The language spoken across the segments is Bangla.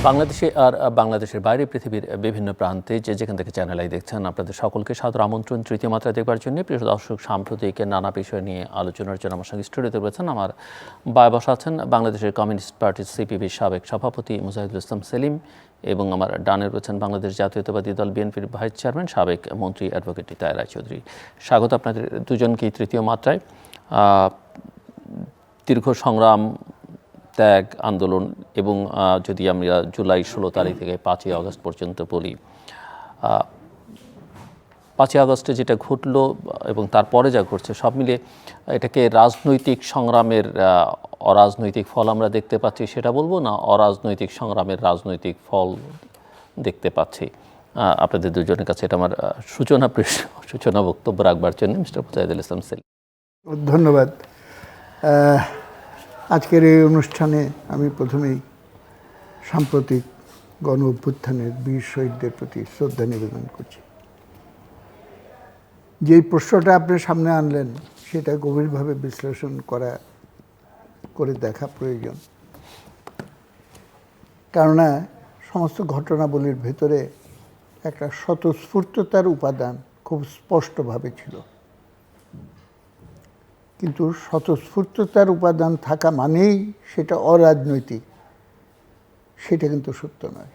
বাংলাদেশে আর বাংলাদেশের বাইরে পৃথিবীর বিভিন্ন প্রান্তে যেখান থেকে চ্যানেল আই দেখছেন, আপনাদের সকলকে সাদর আমন্ত্রণ তৃতীয় মাত্রা দেখবার জন্য। প্রিয় দর্শক, সাম্প্রতিক নানা বিষয় নিয়ে আলোচনার জন্য আমার সঙ্গে স্টুডিওতে রয়েছেন, আমার বায় বসা আছেন বাংলাদেশের কমিউনিস্ট পার্টির সিপিবির সাবেক সভাপতি মুজাহিদুল ইসলাম সেলিম, এবং আমার ডানে রয়েছেন বাংলাদেশ জাতীয়তাবাদী দল বিএনপির ভাইস চেয়ারম্যান সাবেক মন্ত্রী অ্যাডভোকেট তাহের রায়চৌধুরী। স্বাগত আপনাদের দুজনকেই তৃতীয় মাত্রায়। দীর্ঘ সংগ্রাম, ত্যাগ, আন্দোলন এবং যদি আমরা জুলাই 16 তারিখ থেকে 5ই আগস্ট পর্যন্ত বলি, 5ই আগস্টে যেটা ঘটলো এবং তারপরে যা ঘটছে সব মিলে এটাকে রাজনৈতিক সংগ্রামের অরাজনৈতিক ফল আমরা দেখতে পাচ্ছি সেটা বলবো, না অরাজনৈতিক সংগ্রামের রাজনৈতিক ফল দেখতে পাচ্ছি? আপনাদের দুজনের কাছে এটা আমার সূচনা বক্তব্য রাখবার জন্য মিস্টার মুজাহিদুল ইসলাম সেলিম। ধন্যবাদ। আজকের এই অনুষ্ঠানে আমি প্রথমেই সাম্প্রতিক গণ অভ্যুত্থানের বীর শহীদদের প্রতি শ্রদ্ধা নিবেদন করছি। যেই প্রশ্নটা আপনার সামনে আনলেন সেটা গভীরভাবে বিশ্লেষণ করে দেখা প্রয়োজন, কেননা সমস্ত ঘটনাবলীর ভেতরে একটা স্বতঃস্ফূর্ততার উপাদান খুব স্পষ্টভাবে ছিল, কিন্তু স্বতঃস্ফূর্ততার উপাদান থাকা মানেই সেটা অরাজনৈতিক, সেটা কিন্তু সত্য নয়।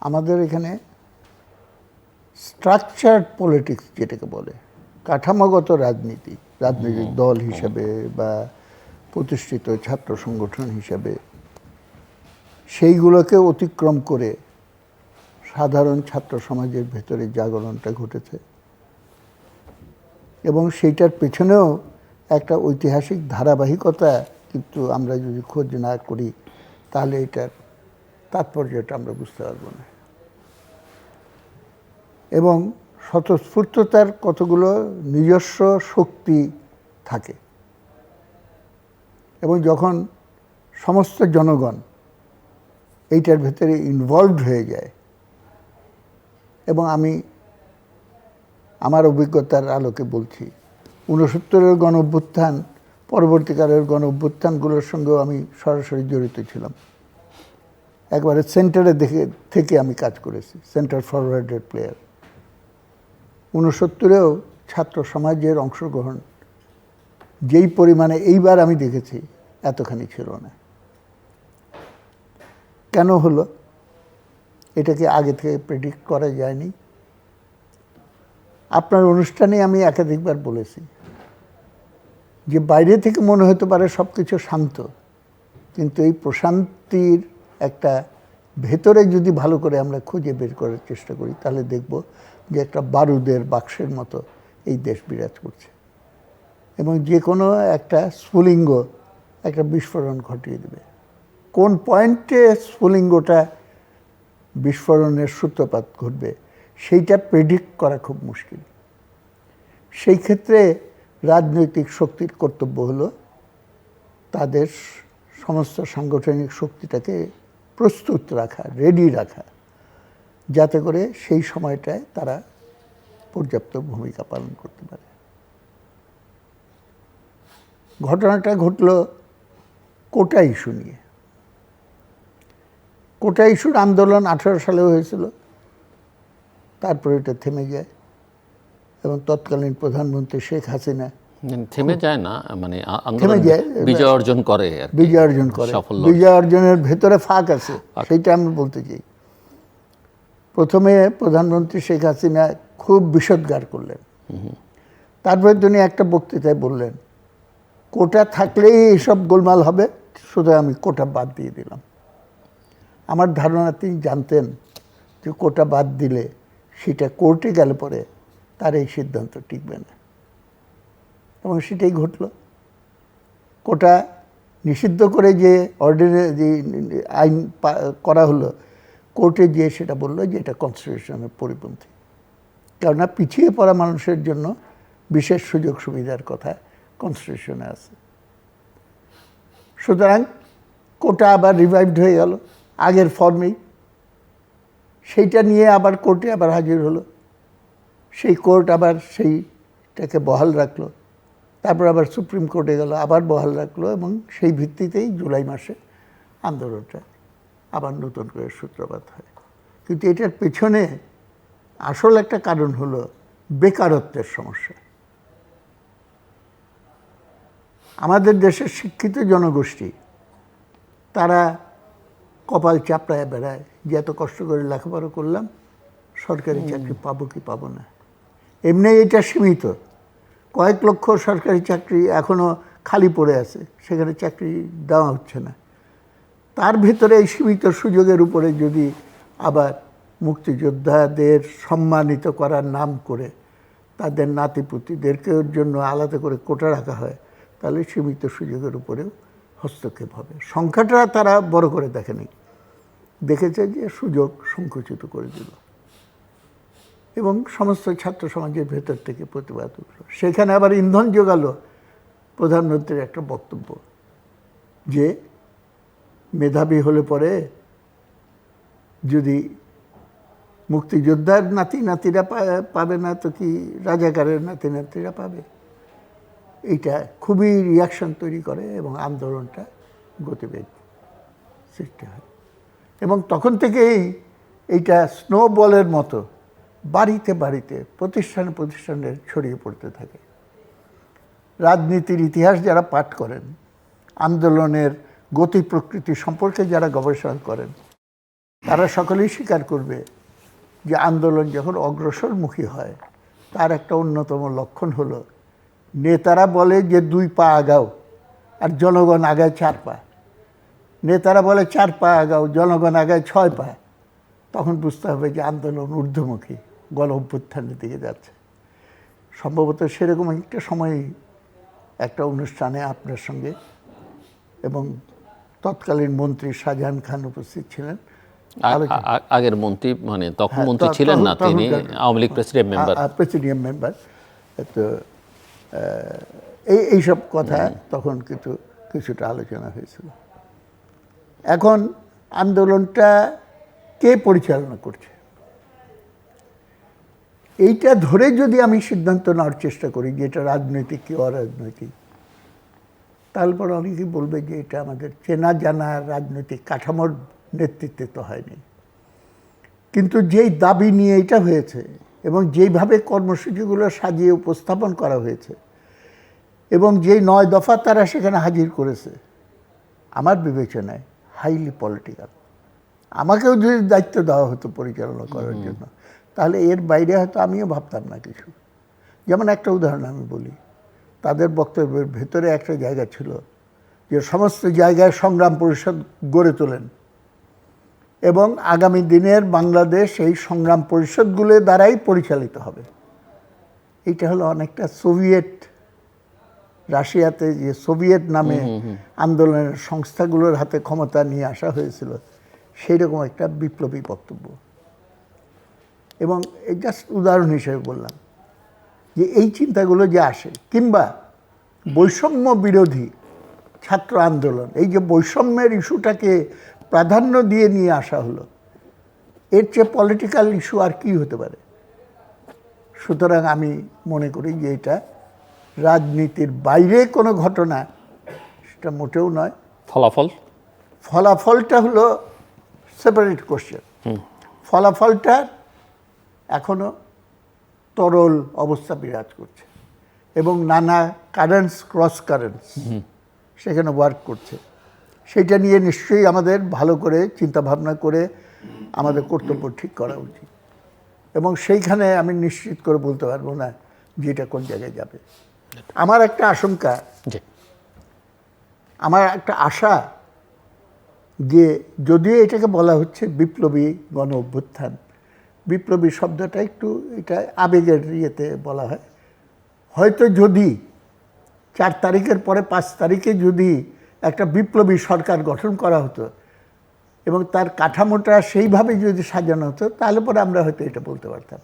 আমাদের এখানে স্ট্রাকচার্ড পলিটিক্স যেটাকে বলে, কাঠামোগত রাজনীতি, রাজনৈতিক দল হিসাবে বা প্রতিষ্ঠিত ছাত্র সংগঠন হিসাবে, সেইগুলোকে অতিক্রম করে সাধারণ ছাত্র সমাজের ভেতরে জাগরণটা ঘটেছে, এবং সেইটার পেছনেও একটা ঐতিহাসিক ধারাবাহিকতা কিন্তু আমরা যদি খোঁজ না করি তাহলে এটার তাৎপর্যটা আমরা বুঝতে পারবো না। এবং স্বতঃস্ফূর্ততার কতগুলো নিজস্ব শক্তি থাকে, এবং যখন সমস্ত জনগণ এইটার ভেতরে ইনভলভড হয়ে যায়, এবং আমি আমার অভিজ্ঞতার আলোকে বলছি, 69-এর গণ অভ্যুত্থান, পরবর্তীকালের গণ অভ্যুত্থানগুলোর সঙ্গেও আমি সরাসরি জড়িত ছিলাম। একবারে সেন্টারে থেকে আমি কাজ করেছি, সেন্টার ফরওয়ার্ডের প্লেয়ার। 69-এও ছাত্র সমাজের অংশগ্রহণ যেই পরিমাণে এইবার আমি দেখেছি এতখানি ছিল না। কেন হলো? এটাকে আগে থেকে প্রেডিক্ট করা যায়নি। আপনার অনুষ্ঠানে আমি একাধিকবার বলেছি যে বাইরে থেকে মনে হতে পারে সব কিছু শান্ত, কিন্তু এই প্রশান্তির একটা ভেতরে যদি ভালো করে আমরা খুঁজে বের করার চেষ্টা করি তাহলে দেখব যে একটা বারুদের বাক্সের মতো এই দেশ বিরাজ করছে, এবং যে কোনো একটা স্ফুলিঙ্গ একটা বিস্ফোরণ ঘটিয়ে দেবে। কোন পয়েন্টে স্ফুলিঙ্গটা বিস্ফোরণের সূত্রপাত ঘটবে সেইটা প্রেডিক্ট করা খুব মুশকিল। সেই ক্ষেত্রে রাজনৈতিক শক্তির কর্তব্য হলো তাদের সমস্ত সাংগঠনিক শক্তিটাকে প্রস্তুত রাখা, রেডি রাখা, যাতে করে সেই সময়টায় তারা পর্যাপ্ত ভূমিকা পালন করতে পারে। ঘটনাটা ঘটল কোটা ইস্যু নিয়ে। কোটা ইস্যুর আন্দোলন 18 সালেও হয়েছিল, তারপরে এটা থেমে যায়, এবং তৎকালীন প্রধানমন্ত্রী শেখ হাসিনা থেমে যায় না, মানে থেমে যায়, বিজয় অর্জন করে, বিজয় অর্জন করে। বিজয় অর্জনের ভেতরে ফাঁক আছে, সেইটা আমি বলতে চাই। প্রথমে প্রধানমন্ত্রী শেখ হাসিনা খুব বিষোদ্গার করলেন, তারপরে তিনি একটা বক্তৃতায় বললেন কোটা থাকলেই এইসব গোলমাল হবে, সুতরাং আমি কোটা বাদ দিয়ে দিলাম। আমার ধারণা তিনি জানতেন যে কোটা বাদ দিলে সেটা কোর্টে গেলে পরে তার এই সিদ্ধান্ত টিকবে না, এবং সেটাই ঘটল। কোটা নিষিদ্ধ করে যে অর্ডিনারি আইন করা হলো, কোর্টে গিয়ে সেটা বললো যে এটা কনস্টিটিউশনের পরিপন্থী, কেননা পিছিয়ে পড়া মানুষের জন্য বিশেষ সুযোগ সুবিধার কথা কনস্টিটিউশনে আছে। সুতরাং কোটা আবার রিভাইভড হয়ে গেল আগের ফর্মেই। সেইটা নিয়ে আবার কোর্টে আবার হাজির হলো, সেই কোর্ট আবার সেইটাকে বহাল রাখলো, তারপর আবার সুপ্রিম কোর্টে গেল, আবার বহাল রাখলো, এবং সেই ভিত্তিতেই জুলাই মাসে আন্দোলনটা আবার নতুন করে সূত্রপাত হয়। কিন্তু এটার পেছনে আসল একটা কারণ হলো বেকারত্বের সমস্যা। আমাদের দেশের শিক্ষিত জনগোষ্ঠী তারা কপাল চাপড়ায় বেড়ায় যে এত কষ্ট করে লেখাপড়া করলাম, সরকারি চাকরি পাবো কি পাবো না। এমনি এটা সীমিত, কয়েক লক্ষ সরকারি চাকরি এখনও খালি পড়ে আছে, সেখানে চাকরি দেওয়া হচ্ছে না। তার ভেতরে এই সীমিত সুযোগের উপরে যদি আবার মুক্তিযোদ্ধাদের সম্মানিত করার নাম করে তাদের নাতিপুতিদেরকে জন্য আলাদা করে কোটা রাখা হয়, তাহলে সীমিত সুযোগের উপরেও হস্তক্ষেপ হবে। সংখ্যাটা তারা বড় করে দেখেনি, দেখেছে যে সুযোগ সংকুচিত করে দিল এবং সমস্ত ছাত্র সমাজের ভেতর থেকে প্রতিবাদ উঠল। সেখানে আবার ইন্ধন জোগালো প্রধানমন্ত্রীর একটা বক্তব্য যে মেধাবী হলে পরে যদি মুক্তিযোদ্ধার নাতিরা পাবে না তো কি রাজাকারের নাতিরা পাবে। এইটা খুবই রিয়াকশন তৈরি করে এবং আন্দোলনটা গতিবেগ সৃষ্টি হয়। এবং তখন থেকেই এইটা স্নোবলের মতো বাড়িতে বাড়িতে প্রতিষ্ঠানে ছড়িয়ে পড়তে থাকে। রাজনীতির ইতিহাস যারা পাঠ করেন, আন্দোলনের গতি প্রকৃতি সম্পর্কে যারা গবেষণা করেন, তারা সকলেই স্বীকার করবে যে আন্দোলন যখন অগ্রসরমুখী হয় তার একটা অন্যতম লক্ষণ হলো নেতারা বলে যে 2 পা আগাও আর জনগণ আগায় 4 পা। নেতারা বলে 4 পা আগাও, জনগণ আগায় 6 পা। তখন বুঝতে হবে যে আন্দোলন ঊর্ধ্বমুখী, গণ অভ্যুত্থানের দিকে যাচ্ছে। সম্ভবত সেরকম একটা সময় একটা অনুষ্ঠানে আপনার সঙ্গে এবং তৎকালীন মন্ত্রী শাহজাহান খান উপস্থিত ছিলেন। আগের মন্ত্রী, মানে তখন মন্ত্রী ছিলেন না, তিনি আওয়ামী লীগ প্রেসিডিয়াম মেম্বার। তো এইসব কথা তখন কিছুটা আলোচনা হয়েছিল। এখন আন্দোলনটা কে পরিচালনা করছে, এইটা ধরে যদি আমি সিদ্ধান্ত নেওয়ার চেষ্টা করি যে এটা রাজনৈতিক কি অরাজনৈতিক, তারপর অনেকেই বলবে যে এটা আমাদের চেনা জানা রাজনৈতিক কাঠামোর নেতৃত্বে তো হয়নি। কিন্তু যেই দাবি নিয়ে এটা হয়েছে এবং যেইভাবে কর্মসূচিগুলো সাজিয়ে উপস্থাপন করা হয়েছে এবং যেই 9 দফা তারা সেখানে হাজির করেছে, আমার বিবেচনায় হাইলি পলিটিক্যাল। আমাকেও যদি দায়িত্ব দেওয়া হতো পরিচালনা করার জন্য, তাহলে এর বাইরে হয়তো আমিও ভাবতাম না কিছু। যেমন একটা উদাহরণ আমি বলি, তাদের বক্তব্যের ভেতরে একটা জায়গা ছিল যে সমস্ত জায়গায় সংগ্রাম পরিষদ গড়ে তোলেন এবং আগামী দিনের বাংলাদেশ এই সংগ্রাম পরিষদগুলোর দ্বারাই পরিচালিত হবে। এইটা হলো অনেকটা সোভিয়েত রাশিয়াতে যে সোভিয়েত নামে আন্দোলনের সংস্থাগুলোর হাতে ক্ষমতা নিয়ে আসা হয়েছিল, সেই রকম একটা বিপ্লবী বক্তব্য। এবং এই জাস্ট উদাহরণ হিসেবে বললাম যে এই চিন্তাগুলো যে আসে, কিংবা বৈষম্য বিরোধী ছাত্র আন্দোলন, এই যে বৈষম্যের ইস্যুটাকে প্রাধান্য দিয়ে নিয়ে আসা হলো, এর চেয়ে পলিটিক্যাল ইস্যু আর কি হতে পারে। সুতরাং আমি মনে করি যে এটা রাজনীতির বাইরে কোনো ঘটনা, সেটা মোটেও নয়। ফলাফলটা হলো সেপারেট কোশ্চেন। ফলাফলটার এখনো তরল অবস্থা বিরাজ করছে এবং নানা কারেন্টস, ক্রস কারেন্টস সেখানে ওয়ার্ক করছে। সেটা নিয়ে নিশ্চয়ই আমাদের ভালো করে চিন্তা ভাবনা করে আমাদের কর্তব্য ঠিক করা উচিত। এবং সেইখানে আমি নিশ্চিত করে বলতে পারবো না যে এটা কোন জায়গায় যাবে। আমার একটা আশঙ্কা, আমার একটা আশা যে যদিও এটাকে বলা হচ্ছে বিপ্লবী গণ অভ্যুত্থান, বিপ্লবী শব্দটা একটু এটা আবেগের ইয়েতে বলা হয়। হয়তো যদি 4 তারিখের পরে 5 তারিখে যদি একটা বিপ্লবী সরকার গঠন করা হতো এবং তার কাঠামোটা সেইভাবে যদি সাজানো হতো, তাহলে পরে আমরা হয়তো এটা বলতে পারতাম।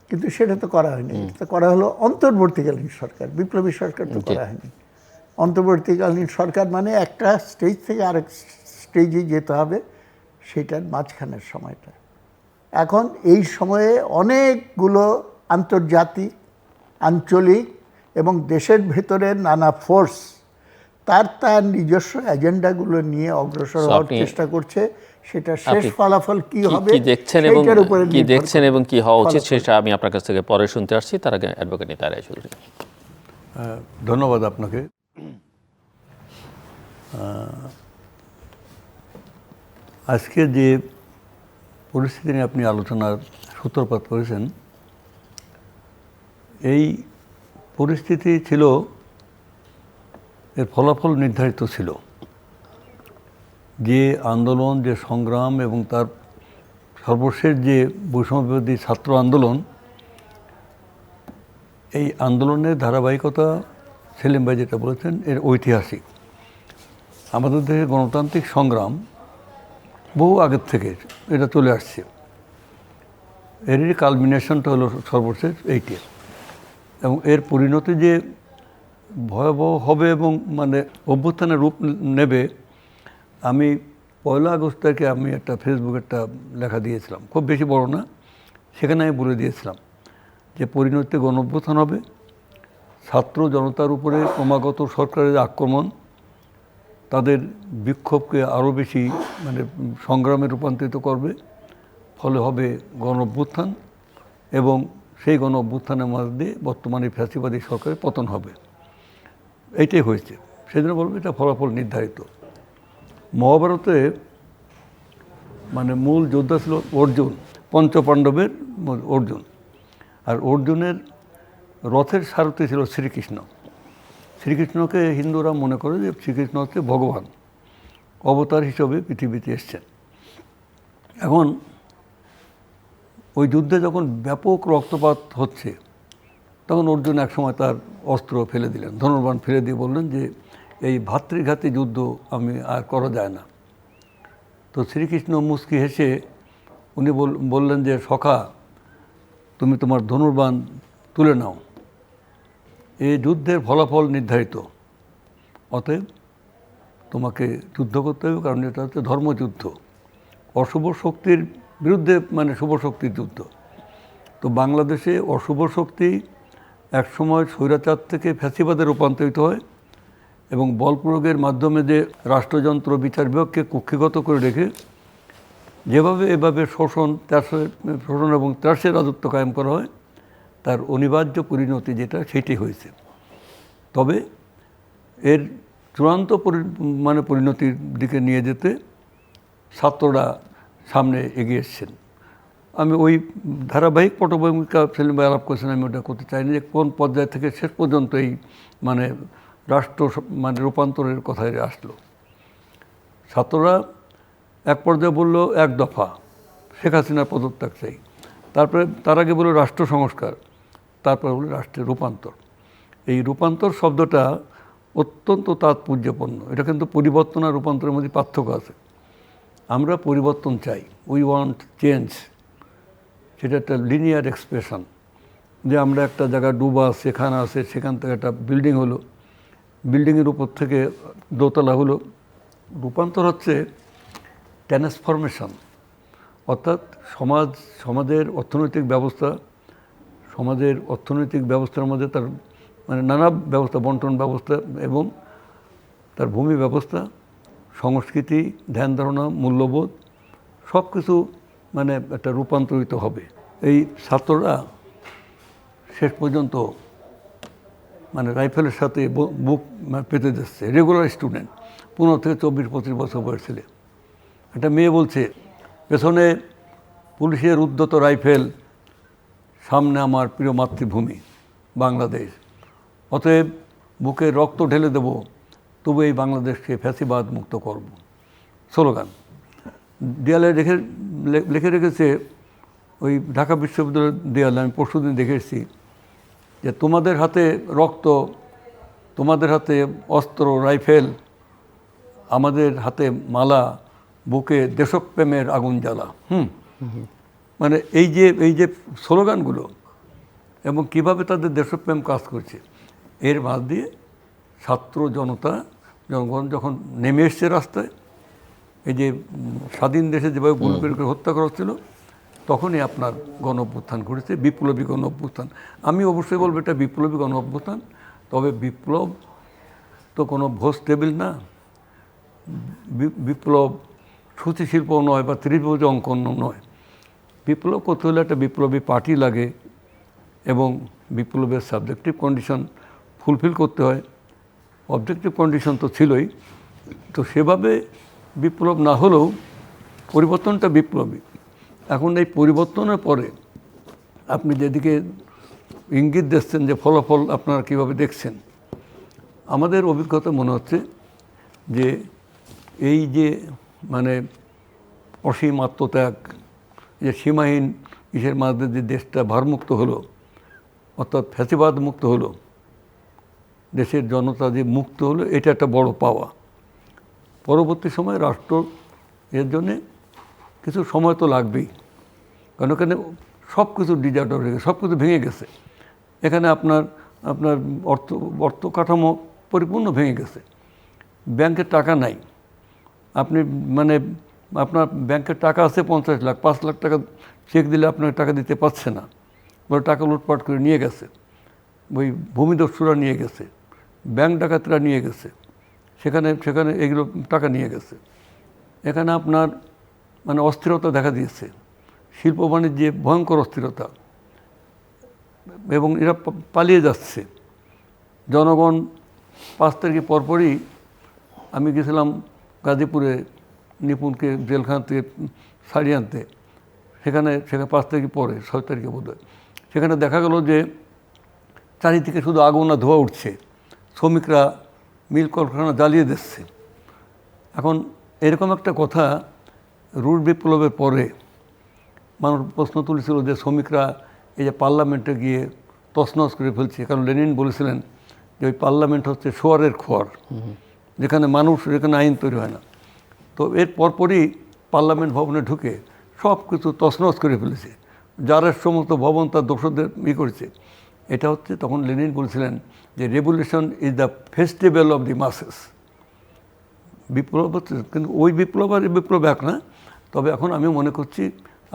কিন্তু সেটা তো করা হয়নি। এটা করা হলো অন্তর্বর্তীকালীন সরকার, বিপ্লবী সরকার তো করা হয়নি। অন্তর্বর্তীকালীন সরকার মানে একটা স্টেজ থেকে আরেক স্টেজে যেতে হবে, সেটার মাঝখানের সময়টা। এখন এই সময়ে অনেকগুলো আন্তর্জাতিক, আঞ্চলিক এবং দেশের ভেতরে নানা ফোর্স তার নিজস্ব এজেন্ডাগুলো নিয়ে অগ্রসর হওয়ার চেষ্টা করছে। সেটা শেষ ফলাফল কি হবে কি দেখছেন এবং সেটার উপরে কি দেখছেন এবং কি হওয়া উচিত সেটা আমি আপনার কাছ থেকে পরে শুনতে আসছি। তার আগে অ্যাডভোকেট নিতাই রায়চৌধুরী। ধন্যবাদ আপনাকে। আজকে যে পরিস্থিতি নিয়ে আপনি আলোচনার সূত্রপাত করেছেন, এই পরিস্থিতি ছিল, এর ফলাফল নির্ধারিত ছিল। যে আন্দোলন, যে সংগ্রাম এবং তার সর্বশেষ যে বৈষম্যবিরোধী ছাত্র আন্দোলন, এই আন্দোলনের ধারাবাহিকতা সেলিম ভাই যেটা বলেছেন এর ঐতিহাসিক। আমাদের দেশের গণতান্ত্রিক সংগ্রাম বহু আগের থেকে এটা চলে আসছে। এরই কালমিনেশনটা হলো সর্বশেষ এইটি, এবং এর পরিণতি যে ভয়াবহ হবে এবং মানে অভ্যুত্থানের রূপ নেবে। আমি 1 আগস্ট থেকে আমি একটা ফেসবুকে একটা লেখা দিয়েছিলাম, খুব বেশি বড় না, সেখানে আমি বলে দিয়েছিলাম যে পরিণতি গণঅভ্যুত্থান হবে, ছাত্র জনতার উপরে ক্রমাগত সরকারের আক্রমণ তাদের বিক্ষোভকে আরও বেশি মানে সংগ্রামে রূপান্তরিত করবে, ফলে হবে গণঅভ্যুত্থান, এবং সেই গণঅভ্যুত্থানের মধ্যে বর্তমানে ফ্যাসিবাদী সরকারের পতন হবে। এইটাই হয়েছে। সেজন্য বলবো এটা ফলাফল নির্ধারিত। মহাভারতে মানে মূল যোদ্ধা ছিল অর্জুন, পঞ্চপাণ্ডবের অর্জুন, আর অর্জুনের রথের সারথি ছিল শ্রীকৃষ্ণ। শ্রীকৃষ্ণকে হিন্দুরা মনে করে যে শ্রীকৃষ্ণ হচ্ছে ভগবান, অবতার হিসেবে পৃথিবীতে এসছেন। এখন ওই যুদ্ধে যখন ব্যাপক রক্তপাত হচ্ছে, তখন অর্জুন একসময় তার অস্ত্র ফেলে দিলেন, ধনুর্বাণ ফেলে দিয়ে বললেন যে এই ভাতৃঘাতী যুদ্ধ আমি আর করা যায় না। তো শ্রীকৃষ্ণ মুচকি হেসে উনি বললেন যে সখা, তুমি তোমার ধনুর্বাণ তুলে নাও, এই যুদ্ধের ফলাফল নির্ধারিত, অতএব তোমাকে যুদ্ধ করতে হবে, কারণ এটা হচ্ছে ধর্মযুদ্ধ, অশুভ শক্তির বিরুদ্ধে মানে শুভ শক্তির যুদ্ধ। তো বাংলাদেশে অশুভ শক্তি একসময় স্বৈরাচার থেকে ফ্যাসিবাদে রূপান্তরিত হয়, এবং বল প্রয়োগের মাধ্যমে যে রাষ্ট্রযন্ত্র বিচার বিভাগকে কুক্ষিগত করে রেখে যেভাবে এভাবে শোষণ এবং ত্রাসের রাজত্ব কায়েম করা হয়, তার অনিবার্য পরিণতি যেটা সেটি হয়েছে। তবে এর চূড়ান্ত মানে পরিণতির দিকে নিয়ে যেতে ছাত্ররা সামনে এগিয়ে এসছেন। আমি ওই ধারাবাহিক পটভূমিকা সেলিম ভাই আলাপ করেছেন, আমি ওটা করতে চাইনি যে কোন পর্যায় থেকে শেষ পর্যন্ত এই মানে রাষ্ট্র মানে রূপান্তরের কথায় আসলো। ছাত্ররা এক পর্যায়ে বলল 1 দফা, শেখ হাসিনার পদত্যাগ চাই, তারপরে তার আগে বলল রাষ্ট্র সংস্কার, তারপরে বলল রাষ্ট্রের রূপান্তর। এই রূপান্তর শব্দটা অত্যন্ত তাৎপর্যপূর্ণ। এটা কিন্তু পরিবর্তন আর রূপান্তরের মধ্যে পার্থক্য আছে। আমরা পরিবর্তন চাই, উই ওয়ান্ট চেঞ্জ, সেটা একটা লিনিয়ার এক্সপ্রেশন, যে আমরা একটা জায়গায় ডুবা সেখানে আছে, সেখান থেকে একটা বিল্ডিং হলো, বিল্ডিংয়ের উপর থেকে দোতলা হলো। রূপান্তর হচ্ছে ট্রান্সফরমেশন, অর্থাৎ সমাজের অর্থনৈতিক ব্যবস্থার মধ্যে তার মানে নানা ব্যবস্থা, বন্টন ব্যবস্থা এবং তার ভূমি ব্যবস্থা, সংস্কৃতি, ধ্যান ধারণা, মূল্যবোধ সব কিছু মানে একটা রূপান্তরিত হবে। এই ছাত্ররা শেষ পর্যন্ত মানে রাইফেলের সাথে বুক পেতে যাচ্ছে, রেগুলার স্টুডেন্ট, 15 থেকে 24-25 বছর বয়স ছেলে। একটা মেয়ে বলছে পেছনে পুলিশের উদ্ধত রাইফেল, সামনে আমার প্রিয় মাতৃভূমি বাংলাদেশ, অতএব বুকে রক্ত ঢেলে দেব, তবু এই বাংলাদেশকে ফ্যাসিবাদ মুক্ত করব, স্লোগান। দেয়ালে লিখে রেখেছে ওই ঢাকা বিশ্ববিদ্যালয়ের দেয়ালে, আমি পরশুদিন দেখে এসেছি, যে তোমাদের হাতে রক্ত, তোমাদের হাতে অস্ত্র রাইফেল, আমাদের হাতে মালা, বুকে দেশপ্রেমের আগুন জ্বালা। মানে এই যে স্লোগানগুলো এবং কিভাবে তাদের দেশপ্রেম কাজ করছে, এর মাঝ দিয়ে ছাত্র জনগণ যখন নেমে এসছে রাস্তায়, এই যে স্বাধীন দেশে যেভাবে গুলি করে হত্যা করা হচ্ছিল, তখনই আপনার গণ অভ্যুত্থান ঘটেছে, বিপ্লবী গণ অভ্যুত্থান। আমি অবশ্যই বলবো এটা বিপ্লবী গণ অভ্যুত্থান। তবে বিপ্লব তো কোনো ভোজ টেবিল না, বিপ্লব সূচিশিল্প নয় বা ত্রিভুজ অঙ্কন নয়। বিপ্লব করতে হলে একটা বিপ্লবী পার্টি লাগে এবং বিপ্লবের সাবজেক্টিভ কন্ডিশন ফুলফিল করতে হয়। অবজেক্টিভ কন্ডিশন তো ছিলই, তো সেভাবে বিপ্লব না হলেও পরিবর্তনটা বিপ্লবী। এখন এই পরিবর্তনের পরে আপনি যেদিকে ইঙ্গিত দিচ্ছেন যে ফলাফল আপনারা কীভাবে দেখছেন, আমাদের অভিজ্ঞতা মনে হচ্ছে যে এই যে মানে অসীম আত্মত্যাগ, যে সীমাহীন ইসের মাঝে যে দেশটা ভারমুক্ত হলো, অর্থাৎ ফ্যাসিবাদ মুক্ত হলো, দেশের জনতা যে মুক্ত হলো, এটা একটা বড় পাওয়া। পরবর্তী সময়ে রাষ্ট্র এর জন্যে কিছু সময় তো লাগবেই, কারণ এখানে সব কিছু ডিজার্টার হয়ে গেছে, সব কিছু ভেঙে গেছে। এখানে আপনার অর্থ কাঠামো পরিপূর্ণ ভেঙে গেছে। ব্যাংকের টাকা নাই, আপনি মানে আপনার ব্যাংকের টাকা আছে 50 লাখ, 5 লাখ টাকা চেক দিলে আপনাকে টাকা দিতে পারছে না, বলে টাকা লুটপাট করে নিয়ে গেছে, ওই ভূমিদস্যুরা নিয়ে গেছে, ব্যাংক ডাকাতরা নিয়ে গেছে, সেখানে এগুলো টাকা নিয়ে গেছে। এখানে আপনার মানে অস্থিরতা দেখা দিয়েছে, শিল্প বাণিজ্যে ভয়ঙ্কর অস্থিরতা, এবং এরা পালিয়ে যাচ্ছে। জনগণ 5 তারিখে পরপরই আমি গেছিলাম গাজীপুরে নিপুণকে জেলখানা থেকে ছাড়িয়ে আনতে, সেখানে 5 তারিখে পরে 6 তারিখে বোধহয়, সেখানে দেখা গেল যে চারিদিকে শুধু আগুন আর ধোঁয়া উঠছে, শ্রমিকরা মিল কলকারখানা জ্বালিয়ে দিচ্ছে। এখন এরকম একটা কথা রুট বিপ্লবের পরে মানুষ প্রশ্ন তুলেছিল যে শ্রমিকরা এই যে পার্লামেন্টে গিয়ে তছনছ করে ফেলছে, কারণ লেনিন বলেছিলেন যে ওই পার্লামেন্ট হচ্ছে শোয়ারের খোয়ার, যেখানে আইন তৈরি হয় না। তো এর পরপরই পার্লামেন্ট ভবনে ঢুকে সব কিছু তছনছ করে ফেলেছে, যার সমস্ত ভবন তার দোসরদের করেছে। এটা হচ্ছে তখন লেনিন বলেছিলেন যে revolution is the festival of the masses. বিপ্লব হচ্ছে, কিন্তু ওই বিপ্লব আর এই বিপ্লব এক না। তবে এখন আমি মনে করছি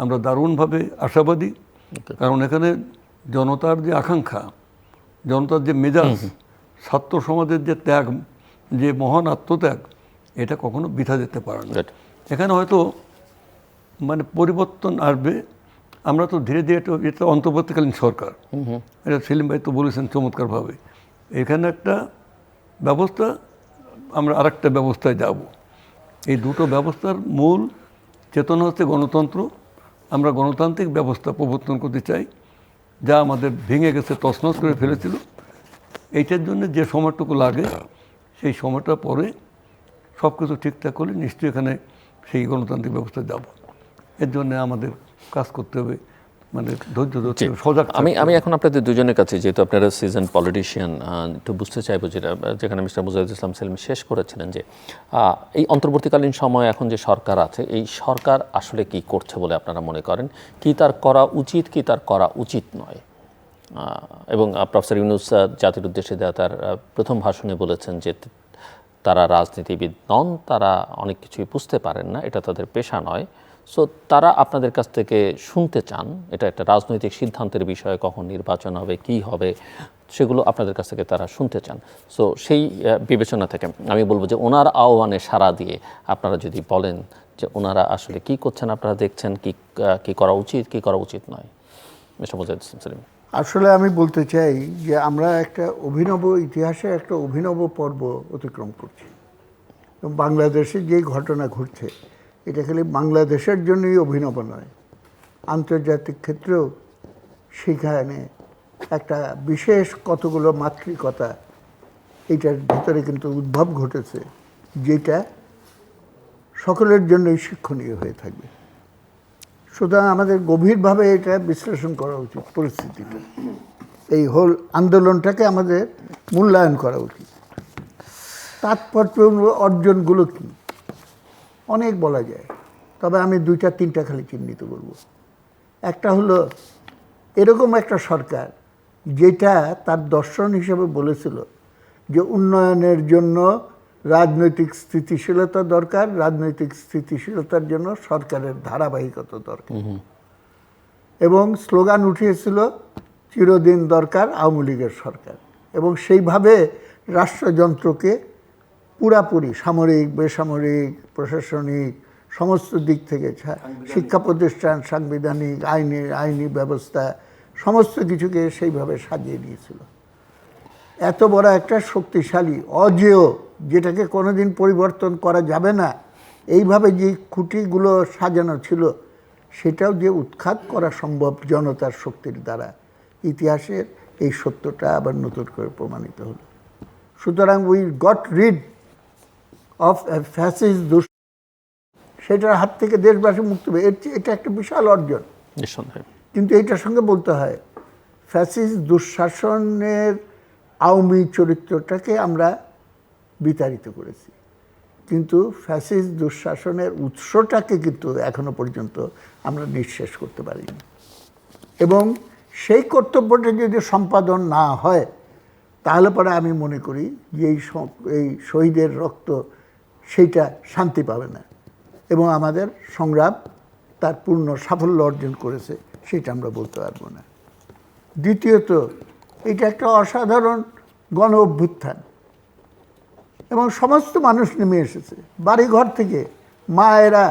আমরা দারুণভাবে আশাবাদী, কারণ এখানে জনতার যে আকাঙ্ক্ষা, জনতার যে মেজাজ, ছাত্র সমাজের যে ত্যাগ, যে মহান আত্মত্যাগ, এটা কখনো বৃথা যেতে পারে না। এখানে হয়তো মানে পরিবর্তন আসবে। আমরা তো ধীরে ধীরে এটা অন্তর্বর্তীকালীন সরকার, এটা সেলিম ভাই তো বলেছেন চমৎকারভাবে। এখানে একটা ব্যবস্থা, আমরা আরেকটা ব্যবস্থায় যাব। এই দুটো ব্যবস্থার মূল চেতনা হচ্ছে গণতন্ত্র। আমরা গণতান্ত্রিক ব্যবস্থা প্রবর্তন করতে চাই, যা আমাদের ভেঙে গেছে, তছনছ করে ফেলেছিল। এইটার জন্য যে সময়টুকু লাগে, সেই সময়টা পরে সব কিছু ঠিকঠাক করলে নিশ্চয়ই এখানে সেই গণতান্ত্রিক ব্যবস্থা যাব। এর জন্য আমাদের কাজ করতে হবে, মানে ধৈর্য ধরতে হবে, সজাগ। আমি এখন আপনাদের দুজনের কাছে, যেহেতু আপনারা সিজন পলিটিশিয়ান, একটু বুঝতে চাইবো যেখানে মিস্টার মুজাহিদুল ইসলাম সেলিম শেষ করেছিলেন যে এই অন্তর্বর্তীকালীন সময় এখন যে সরকার আছে, এই সরকার আসলে কি করছে বলে আপনারা মনে করেন? কি তার করা উচিত, কি তার করা উচিত নয়? এবং প্রফেসর ইউনূস জাতির উদ্দেশ্যে দেওয়া তার প্রথম ভাষণে বলেছেন যে তারা রাজনীতিবিদ নন, তারা অনেক কিছুই বুঝতে পারেন না, এটা তাদের পেশা নয়। সো তারা আপনাদের কাছ থেকে শুনতে চান, এটা একটা রাজনৈতিক সিদ্ধান্তের বিষয়, কখন নির্বাচন হবে, কি হবে, সেগুলো আপনাদের কাছ থেকে তারা শুনতে চান। সো সেই বিবেচনা থেকে আমি বলবো যে ওনার আহ্বানে সাড়া দিয়ে আপনারা যদি বলেন যে ওনারা আসলে কি করছেন, আপনারা দেখছেন, কি করা উচিত, কি করা উচিত নয়। মিস্টার মুজাহিদুল ইসলাম সেলিম। আসলে আমি বলতে চাই যে আমরা একটা অভিনব ইতিহাসে একটা অভিনব পর্ব অতিক্রম করছি। এবং বাংলাদেশে যে ঘটনা ঘটছে, এটা খালি বাংলাদেশের জন্যই অভিনব নয়, আন্তর্জাতিক ক্ষেত্রেও সেখানে একটা বিশেষ কতগুলো মাতৃকতা এটার ভিতরে কিন্তু উদ্ভব ঘটেছে, যেটা সকলের জন্যই শিক্ষণীয় হয়ে থাকবে। সুতরাং আমাদের গভীরভাবে এটা বিশ্লেষণ করা উচিত, পরিস্থিতিটা, এই হোল আন্দোলনটাকে আমাদের মূল্যায়ন করা উচিত। তাৎপর্য অর্জনগুলো কি, অনেক বলা যায়, তবে আমি 2-3টা খালি চিহ্নিত করব। একটা হলো এরকম একটা সরকার যেটা তার দর্শন হিসেবে বলেছিল যে উন্নয়নের জন্য রাজনৈতিক স্থিতিশীলতা দরকার, রাজনৈতিক স্থিতিশীলতার জন্য সরকারের ধারাবাহিকতা দরকার, এবং স্লোগান উঠিয়েছিল চিরদিন দরকার আওয়ামী লীগের সরকার। এবং সেইভাবে রাষ্ট্রযন্ত্রকে পুরাপুরি সামরিক বেসামরিক প্রশাসনিক সমস্ত দিক থেকে শিক্ষা প্রতিষ্ঠান সাংবিধানিক আইনি ব্যবস্থা সমস্ত কিছুকে সেইভাবে সাজিয়ে দিয়েছিল। এত বড় একটা শক্তিশালী অজেয়, যেটাকে কোনোদিন পরিবর্তন করা যাবে না, এইভাবে যে খুঁটিগুলো সাজানো ছিল সেটাও যে উৎখাত করা সম্ভব জনতার শক্তির দ্বারা, ইতিহাসের এই সত্যটা আবার নতুন করে প্রমাণিত হলো। সুতরাং we got read of fascist সেটার হাত থেকে দেশবাসী মুক্তি পেয়ে, এটা একটা বিশাল অর্জন নিঃসন্দেহে। কিন্তু এইটার সঙ্গে বলতে হয় ফ্যাসিস্ট দুঃশাসনের আওয়ামী চরিত্রটাকে আমরা বিতাড়িত করেছি, কিন্তু ফ্যাসিস্ট দুঃশাসনের উৎসটাকে কিন্তু এখনো পর্যন্ত আমরা নিঃশেষ করতে পারিনি। এবং সেই কর্তব্যটা যদি সম্পাদন না হয় তাহলে পরে আমি মনে করি যে এই শহীদের রক্ত সেইটা শান্তি পাবে না এবং আমাদের সংগ্রাম তার পূর্ণ সাফল্য অর্জন করেছে সেটা আমরা বলতে পারবো না। দ্বিতীয়ত, এটা একটা অসাধারণ গণ অভ্যুত্থান এবং সমস্ত মানুষ নেমে এসেছে বাড়িঘর থেকে। মায়েরা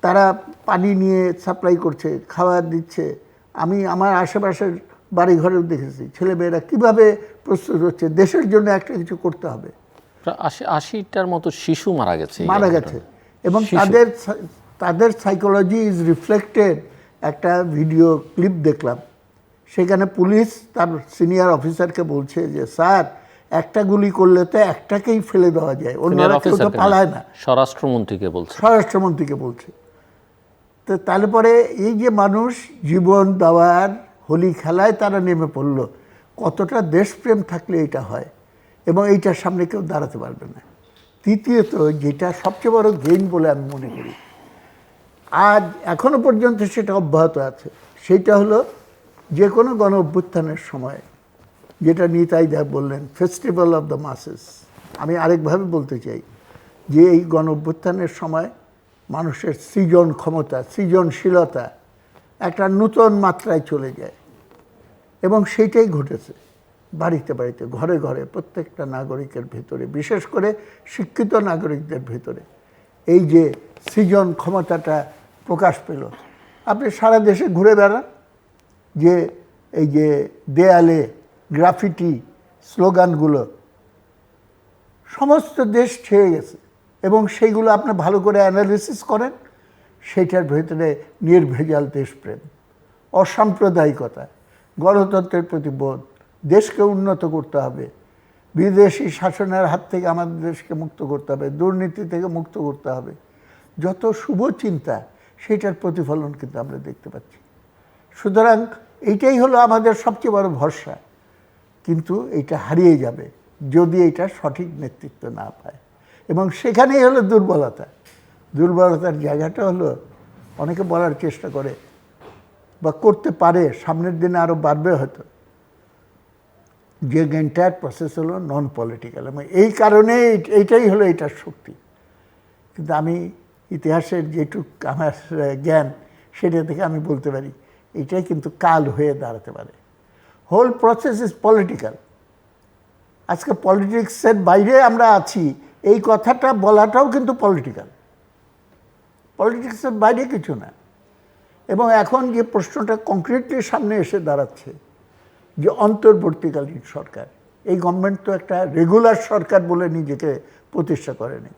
তারা পানি নিয়ে সাপ্লাই করছে, খাবার দিচ্ছে। আমি আমার আশেপাশের বাড়িঘরেও দেখেছি ছেলেমেয়েরা কীভাবে প্রস্তুত হচ্ছে, দেশের জন্য একটা কিছু করতে হবে। 80টার মতো শিশু মারা গেছে এবং তাদের সাইকোলজি ইজ রিফ্লেক্টেড। একটা ভিডিও ক্লিপ দেখলাম, সেখানে পুলিশ তার সিনিয়র অফিসারকে বলছে যে স্যার একটা গুলি করলে তো একটাকেই ফেলে দেওয়া যায়, অন্যরা কেউ তো পালায় না। স্বরাষ্ট্রমন্ত্রীকে বলছে। তো তাহলে পরে এই যে মানুষ জীবন দেওয়ার হোলি খেলায় তারা নেমে পড়লো, কতটা দেশপ্রেম থাকলে এটা হয়, এবং এইটার সামনে কেউ দাঁড়াতে পারবে না। তৃতীয়ত, যেটা সবচেয়ে বড় গেইন বলে আমি মনে করি, আজ এখনো পর্যন্ত সেটা অব্যাহত আছে, সেইটা হলো যে কোনো গণ অভ্যুত্থানের সময়, যেটা নিতাই দেব বললেন, ফেস্টিভ্যাল অফ দ্য মাসেস। আমি আরেকভাবে বলতে চাই যে এই গণ অভ্যুত্থানের সময় মানুষের সৃজন ক্ষমতা, সৃজনশীলতা একটা নূতন মাত্রায় চলে যায়, এবং সেইটাই ঘটেছে বাড়িতে বাড়িতে, ঘরে ঘরে, প্রত্যেকটা নাগরিকের ভেতরে, বিশেষ করে শিক্ষিত নাগরিকদের ভেতরে এই যে সৃজন ক্ষমতাটা প্রকাশ পেল। আপনি সারা দেশে ঘুরে বেড়ান, যে এই যে দেয়ালে গ্রাফিটি স্লোগানগুলো সমস্ত দেশ ছেয়ে গেছে, এবং সেইগুলো আপনি ভালো করে অ্যানালিসিস করেন, সেইটার ভেতরে নির্ভেজাল দেশপ্রেম, অসাম্প্রদায়িকতা, গণতন্ত্রের প্রতি বোধ, দেশকে উন্নত করতে হবে, বিদেশি শাসনের হাত থেকে আমাদের দেশকে মুক্ত করতে হবে, দুর্নীতি থেকে মুক্ত করতে হবে, যত শুভ চিন্তা সেটার প্রতিফলন কিন্তু আমরা দেখতে পাচ্ছি। সুতরাং এইটাই হলো আমাদের সবচেয়ে বড় ভরসা, কিন্তু এটা হারিয়ে যাবে যদি এটা সঠিক নেতৃত্ব না পায়, এবং সেখানেই হলো দুর্বলতার জায়গাটা হলো, অনেকে বলার চেষ্টা করে বা করতে পারে, সামনের দিনে আরও বাড়বে হয়তো, যে এন্টায়ার প্রসেস হলো নন পলিটিক্যাল, এবং এই কারণে এইটাই হলো এটার শক্তি। কিন্তু আমি ইতিহাসের যেটুক আমার জ্ঞান, সেটা থেকে আমি বলতে পারি এটাই কিন্তু কাল হয়ে দাঁড়াতে পারে। Whole process is political. আজকে পলিটিক্সের বাইরে আমরা আছি, এই কথাটা বলাটাও কিন্তু পলিটিক্সের বাইরে কিছু না। এবং এখন যে প্রশ্নটা কংক্রিটলি সামনে এসে দাঁড়াচ্ছে, যে অন্তর্বর্তীকালীন সরকার, এই গভর্নমেন্ট তো একটা রেগুলার সরকার বলে নিজেকে প্রতিষ্ঠা করেনি।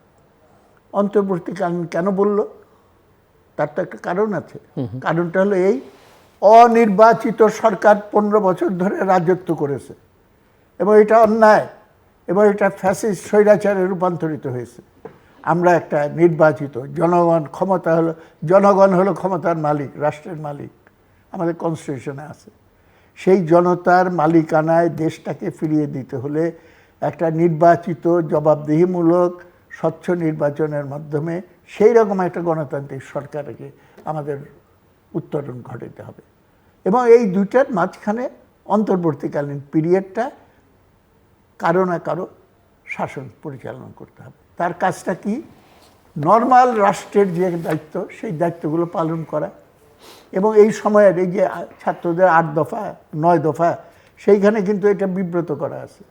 অন্তর্বর্তীকালীন কেন বলল? তার তো একটা কারণ আছে। কারণটা হলো এই, অনির্বাচিত সরকার 15 বছর ধরে রাজত্ব করেছে, এবং এটা অন্যায়, এবং এটা ফ্যাসিস্ট স্বৈরাচারে রূপান্তরিত হয়েছে। আমরা একটা নির্বাচিত জনগণ হলো ক্ষমতার মালিক, রাষ্ট্রের মালিক, আমাদের কনস্টিটিউশনে আছে। সেই জনতার মালিকানায় দেশটাকে ফিরিয়ে দিতে হলে একটা নির্বাচিত, জবাবদিহিমূলক, স্বচ্ছ নির্বাচনের মাধ্যমে সেই রকম একটা গণতান্ত্রিক সরকারকে আমাদের উত্তরণ ঘটাতে হবে। এবং এই দুইটার মাঝখানে অন্তর্বর্তীকালীন পিরিয়ডটা কারো না কারো শাসন পরিচালনা করতে হবে। তার কাজটা কি? নর্মাল রাষ্ট্রের যে দায়িত্ব, সেই দায়িত্বগুলো পালন করা। এবং এই সময়ের এই যে ছাত্রদের 8 দফা 9 দফা, সেইখানে কিন্তু এটা বিব্রত করা আছে।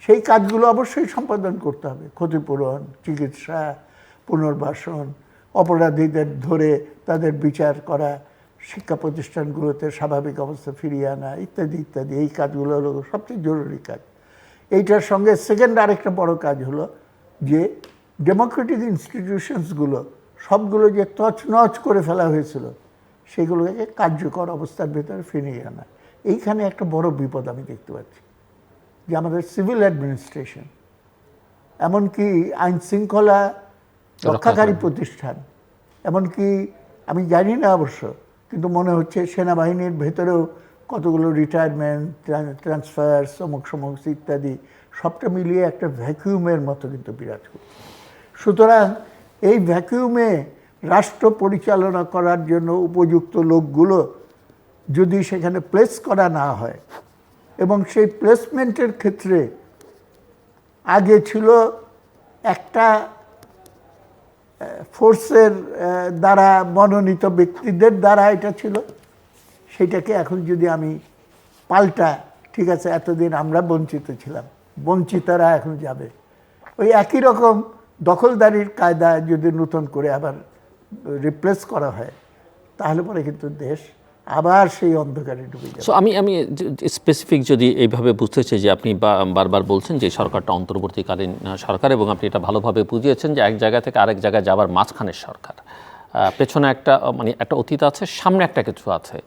সেই কাজগুলো অবশ্যই সম্পাদন করতে হবে। ক্ষতিপূরণ, চিকিৎসা, পুনর্বাসন, অপরাধীদের ধরে তাদের বিচার করা, শিক্ষা প্রতিষ্ঠানগুলোতে স্বাভাবিক অবস্থা ফিরিয়ে আনা, ইত্যাদি ইত্যাদি। এই কাজগুলো হলো সবচেয়ে জরুরি কাজ। এইটার সঙ্গে সেকেন্ড আরেকটা বড় কাজ হলো যে ডেমোক্রেটিক ইনস্টিটিউশনসগুলো সবগুলো যে তছনছ করে ফেলা হয়েছিল সেগুলোকে কার্যকর অবস্থার ভেতরে ফিরিয়ে আনা। এইখানে একটা বড় বিপদ আমি দেখতে পাচ্ছি, যে আমাদের সিভিল অ্যাডমিনিস্ট্রেশন, এমনকি আইন শৃঙ্খলা রক্ষাকারী প্রতিষ্ঠান, এমনকি আমি জানি না অবশ্য, কিন্তু মনে হচ্ছে সেনাবাহিনীর ভেতরেও কতগুলো রিটায়ারমেন্ট, ট্রান্সফার, সমক সমক ইত্যাদি সবটা মিলিয়ে একটা ভ্যাকিউমের মতো কিন্তু বিরাজ করছে। সুতরাং এই ভ্যাকিউমে রাষ্ট্র পরিচালনা করার জন্য উপযুক্ত লোকগুলো যদি সেখানে প্লেস করা না হয়, এবং সেই প্লেসমেন্টের ক্ষেত্রে আগে ছিল একটা ফোর্সের দ্বারা মনোনীত ব্যক্তিদের দ্বারা এটা ছিল, সেটাকে এখন যদি আমি পাল্টা, ঠিক আছে এতদিন আমরা বঞ্চিত ছিলাম, বঞ্চিতরা এখন যাবে, ওই একই রকম দখলদারির কায়দা যদি নতুন করে আবার রিপ্লেস করা হয়, তাহলে পরে কিন্তু দেশ আবার সেই অন্ধকারে ডুবে যাবে। সো আমি স্পেসিফিক যদি এইভাবে বুঝতে চাই যে আপনি বারবার বলছেন যে সরকারটা অন্তর্বর্তীকালীন সরকার, এবং আপনি এটা ভালোভাবে বুঝিয়েছেন যে এক জায়গা থেকে আরেক জায়গায় যাবার মাঝখানের সরকার, পেছনে একটা মানে একটা অতীত আছে, সামনে একটা কিছু আছে।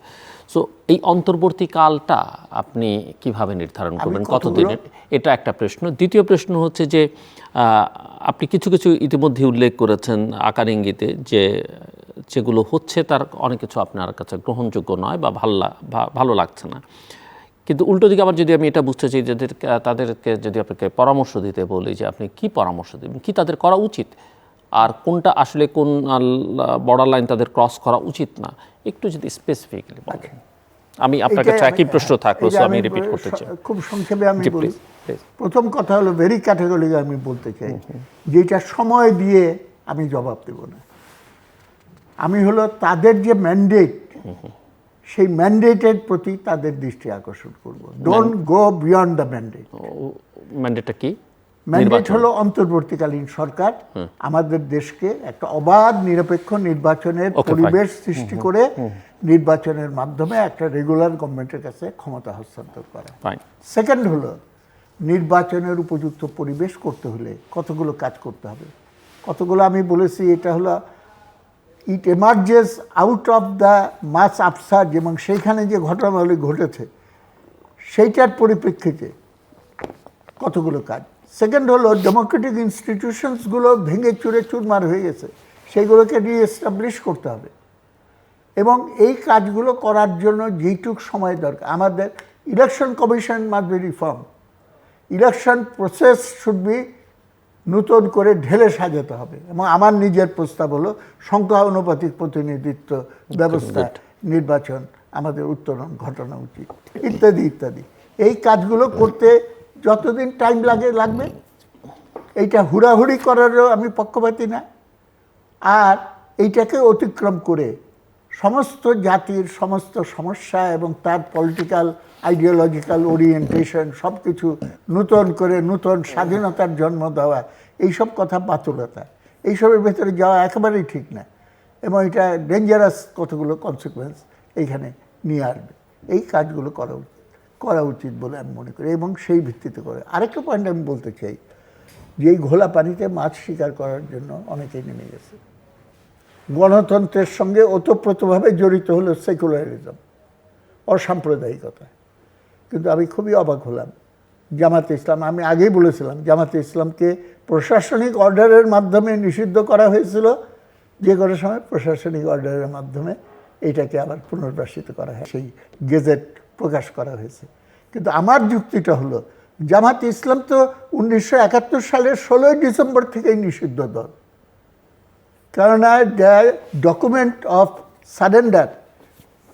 সো এই অন্তর্বর্তীকালটা আপনি কিভাবে নির্ধারণ করবেন, কতদিনের, এটা একটা প্রশ্ন। দ্বিতীয় প্রশ্ন হচ্ছে যে আপনি কিছু কিছু ইতিমধ্যে উল্লেখ করেছেন আকার ইঙ্গিতে, যে যেগুলো হচ্ছে তার অনেক কিছু আপনার কাছে গ্রহণযোগ্য নয় বা ভালো লাগছে না। কিন্তু উল্টো দিকে আবার যদি আমি এটা বুঝতে চাই, তাদেরকে যদি আপনাকে পরামর্শ দিতে বলি, যে আপনি কি পরামর্শ দেবেন, কি তাদের করা উচিত, আর কোনটা আসলে কোন বর্ডার লাইন তাদের ক্রস করা উচিত না, একটু যদি স্পেসিফিকলি বলেন। আমি আপনার কাছে একই প্রশ্ন থাকলো, সো আমি রিপিট করতে চাই খুব সংক্ষেপে। আমি বলি, প্রথম কথা হলো ভেরি ক্যাটাগরিক আমি বলতে চাই, যেটা সময় দিয়ে আমি জবাব দেব না। আমি হলো তাদের যে ম্যান্ডেট, সেই ম্যান্ডেটের প্রতি তাদের দৃষ্টি আকর্ষণ করব। Don't go beyond the mandate. ম্যান্ডেটটা কি? ম্যান্ডেট হলো অন্তর্বর্তীকালীন সরকার আমাদের দেশকে একটা অবাধ নিরপেক্ষ নির্বাচনের পরিবেশ সৃষ্টি করে নির্বাচনের মাধ্যমে একটা রেগুলার গভর্নমেন্টের কাছে ক্ষমতা হস্তান্তর করা। সেকেন্ড হলো নির্বাচনের উপযুক্ত পরিবেশ করতে হলে কতগুলো কাজ করতে হবে। কতগুলো আমি বলেছি, এটা হলো ইট এমার্জেস আউট অফ দ্য মাস আপসার্জ, এবং সেইখানে যে ঘটনাগুলি ঘটেছে সেইটার পরিপ্রেক্ষিতে কতগুলো কাজ। সেকেন্ড হলো ডেমোক্রেটিক ইনস্টিটিউশনসগুলো ভেঙে চুরে চুরমার হয়ে গেছে, সেইগুলোকে রিএস্টাবলিশ করতে হবে। এবং এই কাজগুলো করার জন্য যেইটুক সময় দরকার, আমাদের election commission must be reform, election process should be নতুন করে ঢেলে সাজাতে হবে। এবং আমার নিজের প্রস্তাব হলো সংখ্যা অনুপাতিক প্রতিনিধিত্ব ব্যবস্থা নির্বাচন আমাদের উত্তরণ ঘটানো উচিত, ইত্যাদি ইত্যাদি। এই কাজগুলো করতে যতদিন টাইম লাগবে, এইটা হুড়াহুড়ি করারও আমি পক্ষপাতী না। আর এইটাকে অতিক্রম করে সমস্ত জাতির সমস্ত সমস্যা এবং তার পলিটিক্যাল আইডিওলজিক্যাল ওরিয়েন্টেশন সব কিছু নূতন করে নূতন স্বাধীনতার জন্ম দেওয়া, এইসব কথা বাতুলতা, এইসবের ভেতরে যাওয়া একেবারেই ঠিক না, এবং এটা ডেঞ্জারাস কতগুলো কনসিকুয়েন্স এইখানে নিয়ে আসবে। এই কাজগুলো করা উচিত বলে আমি মনে করি, এবং সেই ভিত্তিতে করে আরেকটা পয়েন্ট আমি বলতে চাই, যে এই ঘোলা পানিতে মাছ শিকার করার জন্য অনেকেই নেমে গেছে। গণতন্ত্রের সঙ্গে ওতপ্রোতভাবে জড়িত হলো সেকুলারিজম, অসাম্প্রদায়িকতা। কিন্তু আমি খুবই অবাক হলাম, জামাতে ইসলাম, আমি আগেই বলেছিলাম জামাতে ইসলামকে প্রশাসনিক অর্ডারের মাধ্যমে নিষিদ্ধ করা হয়েছিল, যে কোনো সময় প্রশাসনিক অর্ডারের মাধ্যমে এইটাকে আবার পুনর্বাসিত করা হয়, সেই গেজেট প্রকাশ করা হয়েছে। কিন্তু আমার যুক্তিটা হলো, জামাতে ইসলাম তো 1971 সালের 16 ডিসেম্বর থেকেই নিষিদ্ধ দল, কেননা ডকুমেন্ট অফ সারেন্ডার,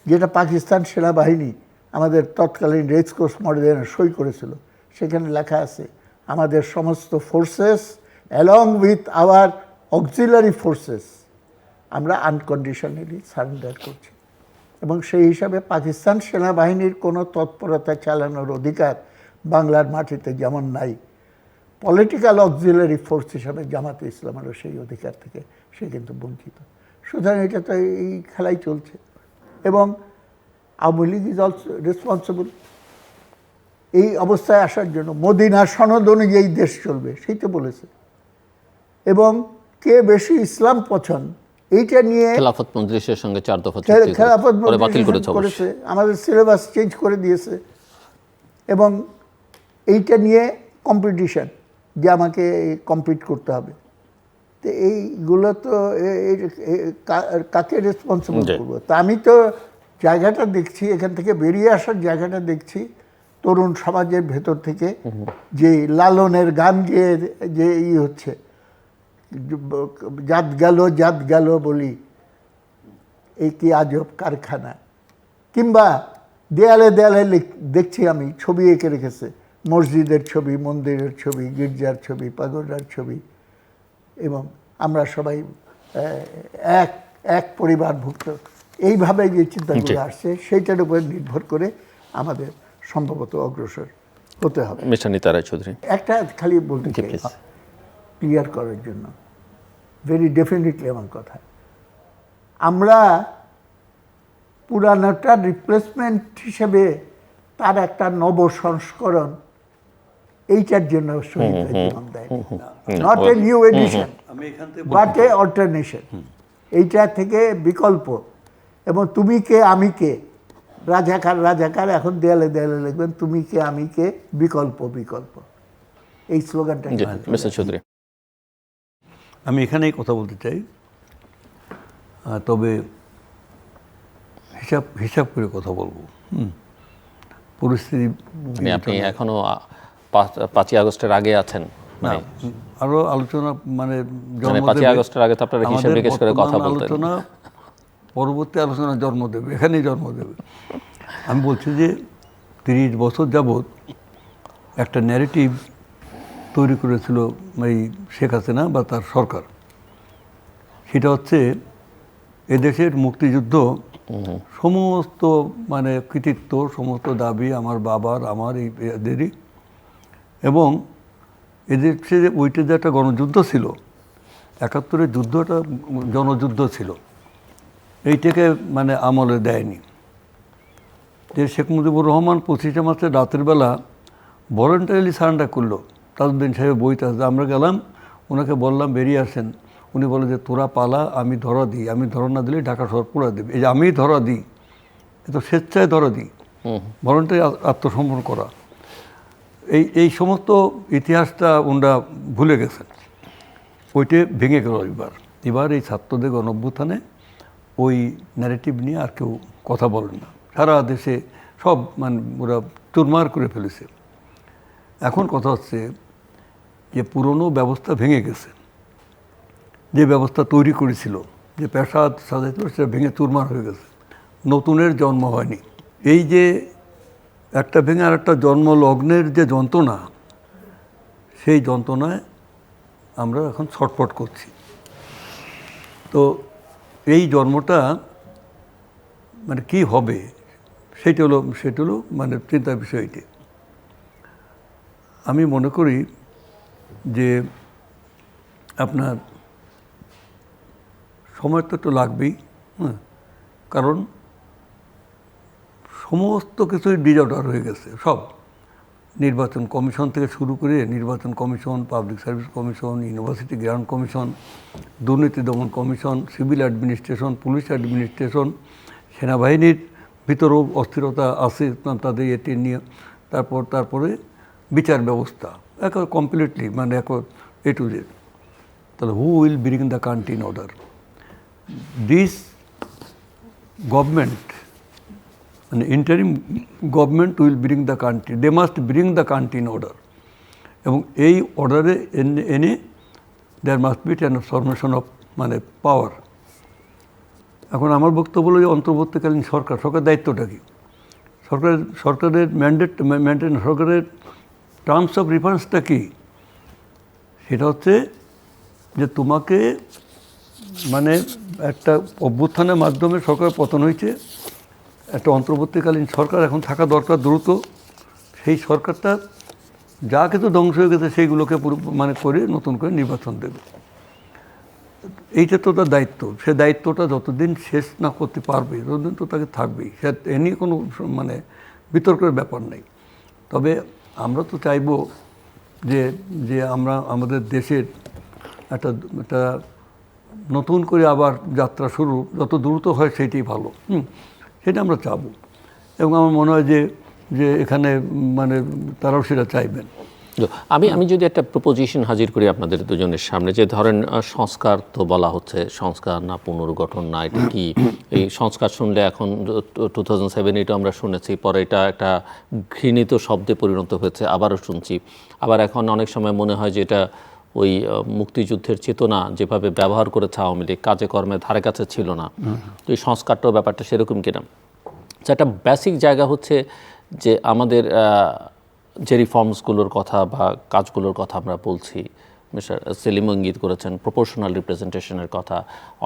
যেটা পাকিস্তান সেনাবাহিনী আমাদের তৎকালীন রেজ কোর্স মডেলে সই করেছিল, সেখানে লেখা আছে আমাদের সমস্ত forces along with our auxiliary forces আমরা আনকন্ডিশনালি সারেন্ডার করছি। এবং সেই হিসাবে পাকিস্তান সেনাবাহিনীর কোনো তৎপরতা চালানোর অধিকার বাংলার মাটিতে যেমন নাই, পলিটিক্যাল অক্সিলারি ফোর্স হিসাবে জামাতে ইসলামেরও সেই অধিকার থেকে সে কিন্তু বঞ্চিত। সুতরাং এটা তো এই খেলাই চলছে এবং Awami League is also responsible এই অবস্থায় আসার জন্য। মদিনা সনদ অনুযায়ী দেশ চলবে সেই তো বলেছে। এবং কে বেশি ইসলাম পছন্দ এইটা নিয়ে খেলাফত মজলিসের সঙ্গে 4 দফা চুক্তি খেলাফত পরে বাতিল মজলিস করেছে করেছে, আমাদের সিলেবাস চেঞ্জ করে দিয়েছে এবং এইটা নিয়ে কম্পিটিশন যে আমাকে কম্পিট করতে হবে। তো এইগুলো তো কাকে রেসপন্সিবল করবো? তা আমি তো জায়গাটা দেখছি, এখান থেকে বেরিয়ে আসার জায়গাটা দেখছি তরুণ সমাজের ভেতর থেকে যে লালনের গান গেয়ে যে হচ্ছে জাত গেল বলি এই কি আজব কারখানা, কিংবা দেয়ালে দেয়ালে দেখছি আমি ছবি এঁকে রেখেছে, মসজিদের ছবি, মন্দিরের ছবি, গির্জার ছবি, পাগোডার ছবি, এবং আমরা সবাই এক পরিবারভুক্ত। এইভাবে যে চিন্তাগুলো আসছে সেইটার উপর নির্ভর করে আমাদের সম্ভবত অগ্রসর হতে হবে। মিস্টার নিতা রায় চৌধুরী, একটা খালি বলতে চাই ক্লিয়ার করার জন্য, ভেরি ডেফিনেটলি আমার কথা, আমরা পুরানোটা রিপ্লেসমেন্ট হিসেবে তার একটা নব সংস্করণ এইটার জন্য শহীদ জীবন দেয়, not a new addition but A alternation. এইটা থেকে বিকল্প। এবং তুমি কে আমি কে, রাজাকার এখন দেয়ালে দেয়ালে লিখবেন তুমি কে আমি কে, বিকল্প বিকল্প, এই স্লোগানটা। মিস্টার চৌধুরী, আমি এখানেই কথা বলতে চাই, তবে হিসাব করে কথা বলবো। পরিস্থিতি মানে আপনি এখনো 5ই আগস্টের আগে আছেন, মানে আরো আলোচনা, মানে 5ই আগস্টের আগে তো আপনারা হিসাব নিকেশ করে কথা বলতেন। আলোচনা পরবর্তী আলোচনা জন্ম দেবে, এখানেই জন্ম দেবে। আমি বলছি যে 30 বছর যাবৎ একটা ন্যারেটিভ তৈরি করেছিল এই শেখ হাসিনা বা তার সরকার। সেটা হচ্ছে এদেশের মুক্তিযুদ্ধ সমস্ত মানে কৃতিত্ব, সমস্ত দাবি আমার বাবার, আমার এদেরই, এবং এদেশে ওইটা যে একটা গণযুদ্ধ ছিল, 71-এর যুদ্ধটা জনযুদ্ধ ছিল, এইটাকে মানে আমলে দেয়নি। যে শেখ মুজিবুর রহমান 25শে মার্চের রাতের বেলা ভলেন্টারিলি সারেন্ডার করলো। তাজউদ্দিন সাহেব বইতে আসছে, আমরা গেলাম, ওনাকে বললাম বেরিয়ে আসেন, উনি বলে যে তোরা পালা, আমি ধরা দিই, আমি ধরা না দিলে ঢাকা শহর পুরা দেবে। এই যে আমি ধরা দিই, এ তো স্বেচ্ছায় ধরা দিই, ভলেন্টারি আত্মসমর্পণ করা। এই সমস্ত ইতিহাসটা ওনারা ভুলে গেছেন, ওইটা ভেঙে গেল। এবার এই ছাত্রদের গণঅভ্যুত্থানে ওই ন্যারেটিভ নিয়ে আর কেউ কথা বলেন না, সারা দেশে সব মানে ওরা চুরমার করে ফেলেছে। এখন কথা হচ্ছে যে পুরনো ব্যবস্থা ভেঙে গেছে, যে ব্যবস্থা তৈরি করেছিল, যে পেশাদ সাজাইত সেটা ভেঙে চুরমার হয়ে গেছে, নতুনের জন্ম হয়নি। এই যে একটা ভেঙে আর একটা জন্ম লগ্নের যে যন্ত্রণা, সেই যন্ত্রণায় আমরা এখন ছটফট করছি। তো এই জন্মটা মানে কি হবে সেটা হলো মানে চিন্তার বিষয়টি। আমি মনে করি যে আপনার সময় তো একটু লাগবেই, কারণ সমস্ত কিছুই ডিজঅর্ডার হয়ে গেছে। সব নির্বাচন কমিশন থেকে শুরু করে নির্বাচন commission, public service commission, university grant commission, দুর্নীতি দমন commission, civil administration, police administration, সেনাবাহিনীর ভিতরেও অস্থিরতা আছে তাদের এটি নিয়ে, তারপরে বিচার ব্যবস্থা কমপ্লিটলি মানে এ টু জেড। তাহলে who will bring the country in order? This government, মানে interim government will bring the country, they must bring the country in order. এবং এই অর্ডারে এনে there must be transformation of মানে পাওয়ার। এখন আমার বক্তব্য হলো যে অন্তর্বর্তীকালীন সরকার দায়িত্বটা কি? সরকারের ম্যান্ডেট সরকারের টার্মস অফ রেফারেন্সটা কি? সেটা হচ্ছে যে তোমাকে মানে একটা অভ্যুত্থানের মাধ্যমে সরকারের পতন হয়েছে, একটা অন্তর্বর্তীকালীন সরকার এখন থাকা দরকার দ্রুত। সেই সরকারটা যা কিছু ধ্বংস হয়ে গেছে সেইগুলোকে মানে করে নতুন করে নির্বাচন দেবে। এইটা তো তার দায়িত্ব। সে দায়িত্বটা যতদিন শেষ না করতে পারবে ততদিন তো তাকে থাকবেই। সে এ নিয়ে কোনো মানে বিতর্কের ব্যাপার নেই। তবে আমরা তো চাইব যে আমরা আমাদের দেশের একটা নতুন করে আবার যাত্রা শুরু যত দ্রুত হয় সেটাই ভালো। সেটা আমরা চাবো এবং আমার মনে হয় যে এখানে মানে তারাও সেটা চাইবেন। আমি যদি একটা প্রপোজিশন হাজির করি আপনাদের দুজনের সামনে, যে ধরেন সংস্কার তো বলা হচ্ছে, সংস্কার না পুনর্গঠন না, এটা কি? এই সংস্কার শুনলে এখন 2007 এটা আমরা শুনেছি, পরে এটা একটা ঘৃণিত শব্দে পরিণত হয়েছে, আবারও শুনছি। আবার এখন অনেক সময় মনে হয় যে এটা ওই মুক্তিযুদ্ধের চেতনা যেভাবে ব্যবহার করেছে আওয়ামী লীগ, কাজে কর্মে ধারে কাছে ছিল না। তো এই সংস্কারটাও ব্যাপারটা সেরকম কিনা। একটা বেসিক জায়গা হচ্ছে যে আমাদের যে রিফর্মসগুলোর কথা বা কাজগুলোর কথা আমরা বলছি, মিস্টার সেলিম ইঙ্গিত করেছেন প্রপোর্শনাল রিপ্রেজেন্টেশনের কথা,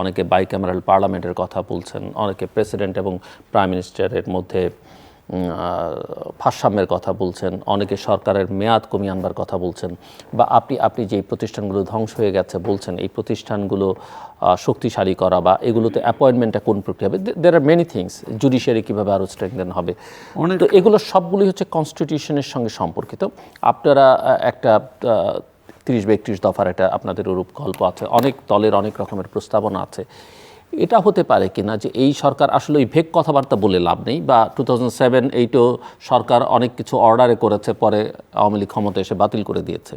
অনেকে বাইক্যামেরাল পার্লামেন্টের কথা বলছেন, অনেকে প্রেসিডেন্ট এবং প্রাইম মিনিস্টারের মধ্যে ভারসাম্যের কথা বলছেন, অনেকে সরকারের মেয়াদ কমিয়ে আনবার কথা বলছেন, বা আপনি যেই প্রতিষ্ঠানগুলো ধ্বংস হয়ে গেছে বলছেন এই প্রতিষ্ঠানগুলো শক্তিশালী করা বা এগুলোতে অ্যাপয়েন্টমেন্টটা কোন প্রক্রিয়া হবে, দের আর মেনি থিংস, জুডিশিয়ারি কীভাবে আরও স্ট্রেংথেন হবে। তো এগুলো সবগুলোই হচ্ছে কনস্টিটিউশনের সঙ্গে সম্পর্কিত। আপনারা একটা 30 বা 31 দফার একটা আপনাদের ওরূপ গল্প আছে, অনেক দলের অনেক রকমের প্রস্তাবনা আছে। এটা হতে পারে কিনা যে এই সরকার আসলে ওই ভেগ কথাবার্তা বলে লাভ নেই, বা 2007-8 সরকার অনেক কিছু অর্ডারে করেছে, পরে আওয়ামী লীগ ক্ষমতা এসে বাতিল করে দিয়েছে,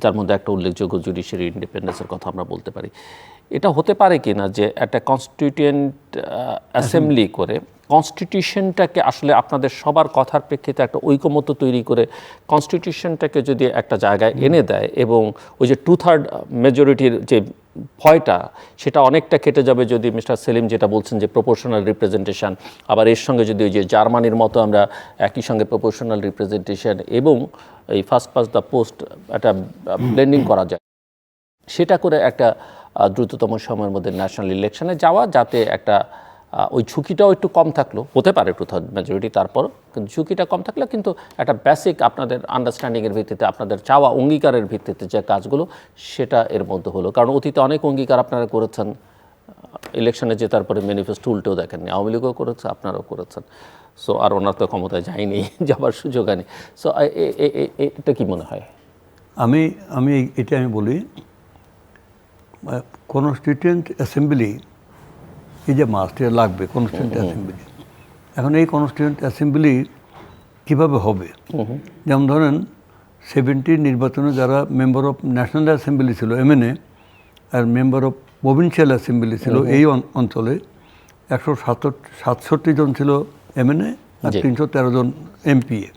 যার মধ্যে একটা উল্লেখযোগ্য জুডিশিয়ারি ইন্ডিপেন্ডেন্সের কথা আমরা বলতে পারি। এটা হতে পারে কিনা যে একটা কনস্টিটিউয়েন্ট অ্যাসেম্বলি করে কনস্টিটিউশনটাকে আসলে আপনাদের সবার কথার প্রেক্ষিতে একটা ঐকমত্য তৈরি করে কনস্টিটিউশনটাকে যদি একটা জায়গায় এনে দেয়, এবং ওই যে 2/3 মেজরিটির যে ভয়টা সেটা অনেকটা কেটে যাবে যদি মিস্টার সেলিম যেটা বলছেন যে প্রপোর্শনাল রিপ্রেজেন্টেশন, আবার এর সঙ্গে যদি ওই যে জার্মানির মতো আমরা একই সঙ্গে প্রপোর্শনাল রিপ্রেজেন্টেশন এবং এই ফার্স্ট পাস্ট দ্য পোস্ট একটা ব্লেন্ডিং করা যায়, সেটা করে একটা দ্রুততম সময়ের মধ্যে ন্যাশনাল ইলেকশনে যাওয়া, যাতে একটা ওই ঝুঁকিটাও একটু কম থাকলো, হতে পারে 2/3 মেজরিটি, তারপরও কিন্তু ঝুঁকিটা কম থাকলে কিন্তু একটা বেসিক আপনাদের আন্ডারস্ট্যান্ডিংয়ের ভিত্তিতে, আপনাদের চাওয়া অঙ্গীকারের ভিত্তিতে যে কাজগুলো সেটা এর মধ্যে হলো। কারণ অতীতে অনেক অঙ্গীকার আপনারা করেছেন, ইলেকশনে জেতার পরে ম্যানিফেস্টো উল্টেও দেখেননি, আওয়ামী লীগও করেছে, আপনারাও করেছেন। সো আর ওনার তো ক্ষমতায় যায়নি, যাবার সুযোগ হয়নি। সো এটা কি মনে হয়? আমি এটা বলি, কনস্টিটিউয়েন্ট অ্যাসেম্বলি এই যে মাস্ট লাগবে কনস্টিটিউয়েন্ট অ্যাসেম্বলি। এখন এই কনস্টিটিউয়েন্ট অ্যাসেম্বলি কীভাবে হবে? যেমন ধরেন 70 নির্বাচনে যারা মেম্বার অফ ন্যাশনাল অ্যাসেম্বলি ছিল MNA আর মেম্বার অফ প্রভিন্সিয়াল অ্যাসেম্বলি ছিল এই অঞ্চলে, 167 জন ছিল MNA আর 313 জন MPA।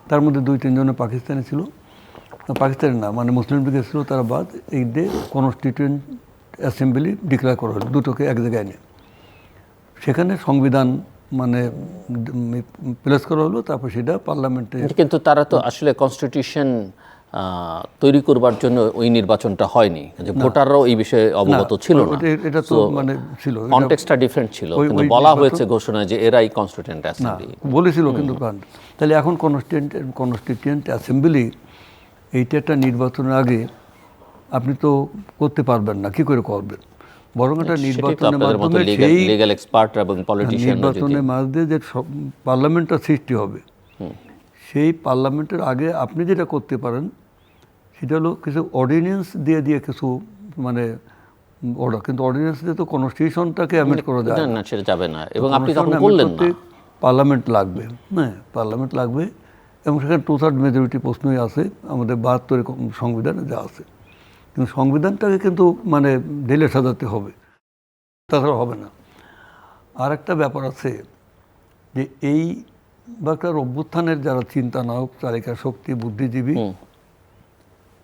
তার মধ্যে 2-3 জনে পাকিস্তানি ছিল, পাকিস্তানি না মানে মুসলিম লীগের ছিল, তারা বাদ এই দিয়ে কনস্টিটিউয়েন্ট অ্যাসেম্বলি ডিক্লেয়ার করা হলো, দুটোকে এক জায়গায় নিয়ে। সেখানে সংবিধান মানে প্লেস করা হলো, তারপর সেটা পার্লামেন্টে। কিন্তু তারা তো আসলে কনস্টিটিউশন তৈরি করবার জন্য ওই নির্বাচনটা হয়নি, যে ভোটাররাও এই বিষয়ে অবগত ছিল না। এটা তো মানে ছিল, কনটেক্সটটা ডিফারেন্ট ছিল, কিন্তু বলা হয়েছে ঘোষণায় যে এরাই কনস্টিটিউয়েন্ট অ্যাসেম্বলি বলেছিল, কিন্তু তাহলে এখন কনস্টিটিউয়েন্ট অ্যাসেম্বলি এইটা একটা নির্বাচনের আগে আপনি তো করতে পারবেন না, কি করে করবেন? বরং একটা নির্বাচনের মাধ্যমে সেই লিগ্যাল এক্সপার্ট এবং পলিটিশিয়ান নির্বাচনের মাধ্যমে যে পার্লামেন্টটা সৃষ্টি হবে, সেই পার্লামেন্টের আগে আপনি যেটা করতে পারেন সেটা হলো কিছু অর্ডিন্যান্স দিয়ে কিছু মানে অর্ডার, কিন্তু অর্ডিন্যান্স দিয়ে তো কনস্টিটিউশনটাকে অ্যামেন্ড করা যায় না, সেটা যাবে না। এবং আপনি তখন বললেন না পার্লামেন্ট লাগবে, হ্যাঁ পার্লামেন্ট লাগবে, এবং সেখানে 2/3 মেজরিটি প্রশ্নই আছে আমাদের 72 সংবিধানে যা আছে। কিন্তু সংবিধানটাকে কিন্তু মানে ঢেলে সাজাতে হবে, তাছাড়া হবে না। আর একটা ব্যাপার আছে যে এই বাংলার অভ্যুত্থানের যারা চিন্তা নায়ক, চালিকা শক্তি, বুদ্ধিজীবী,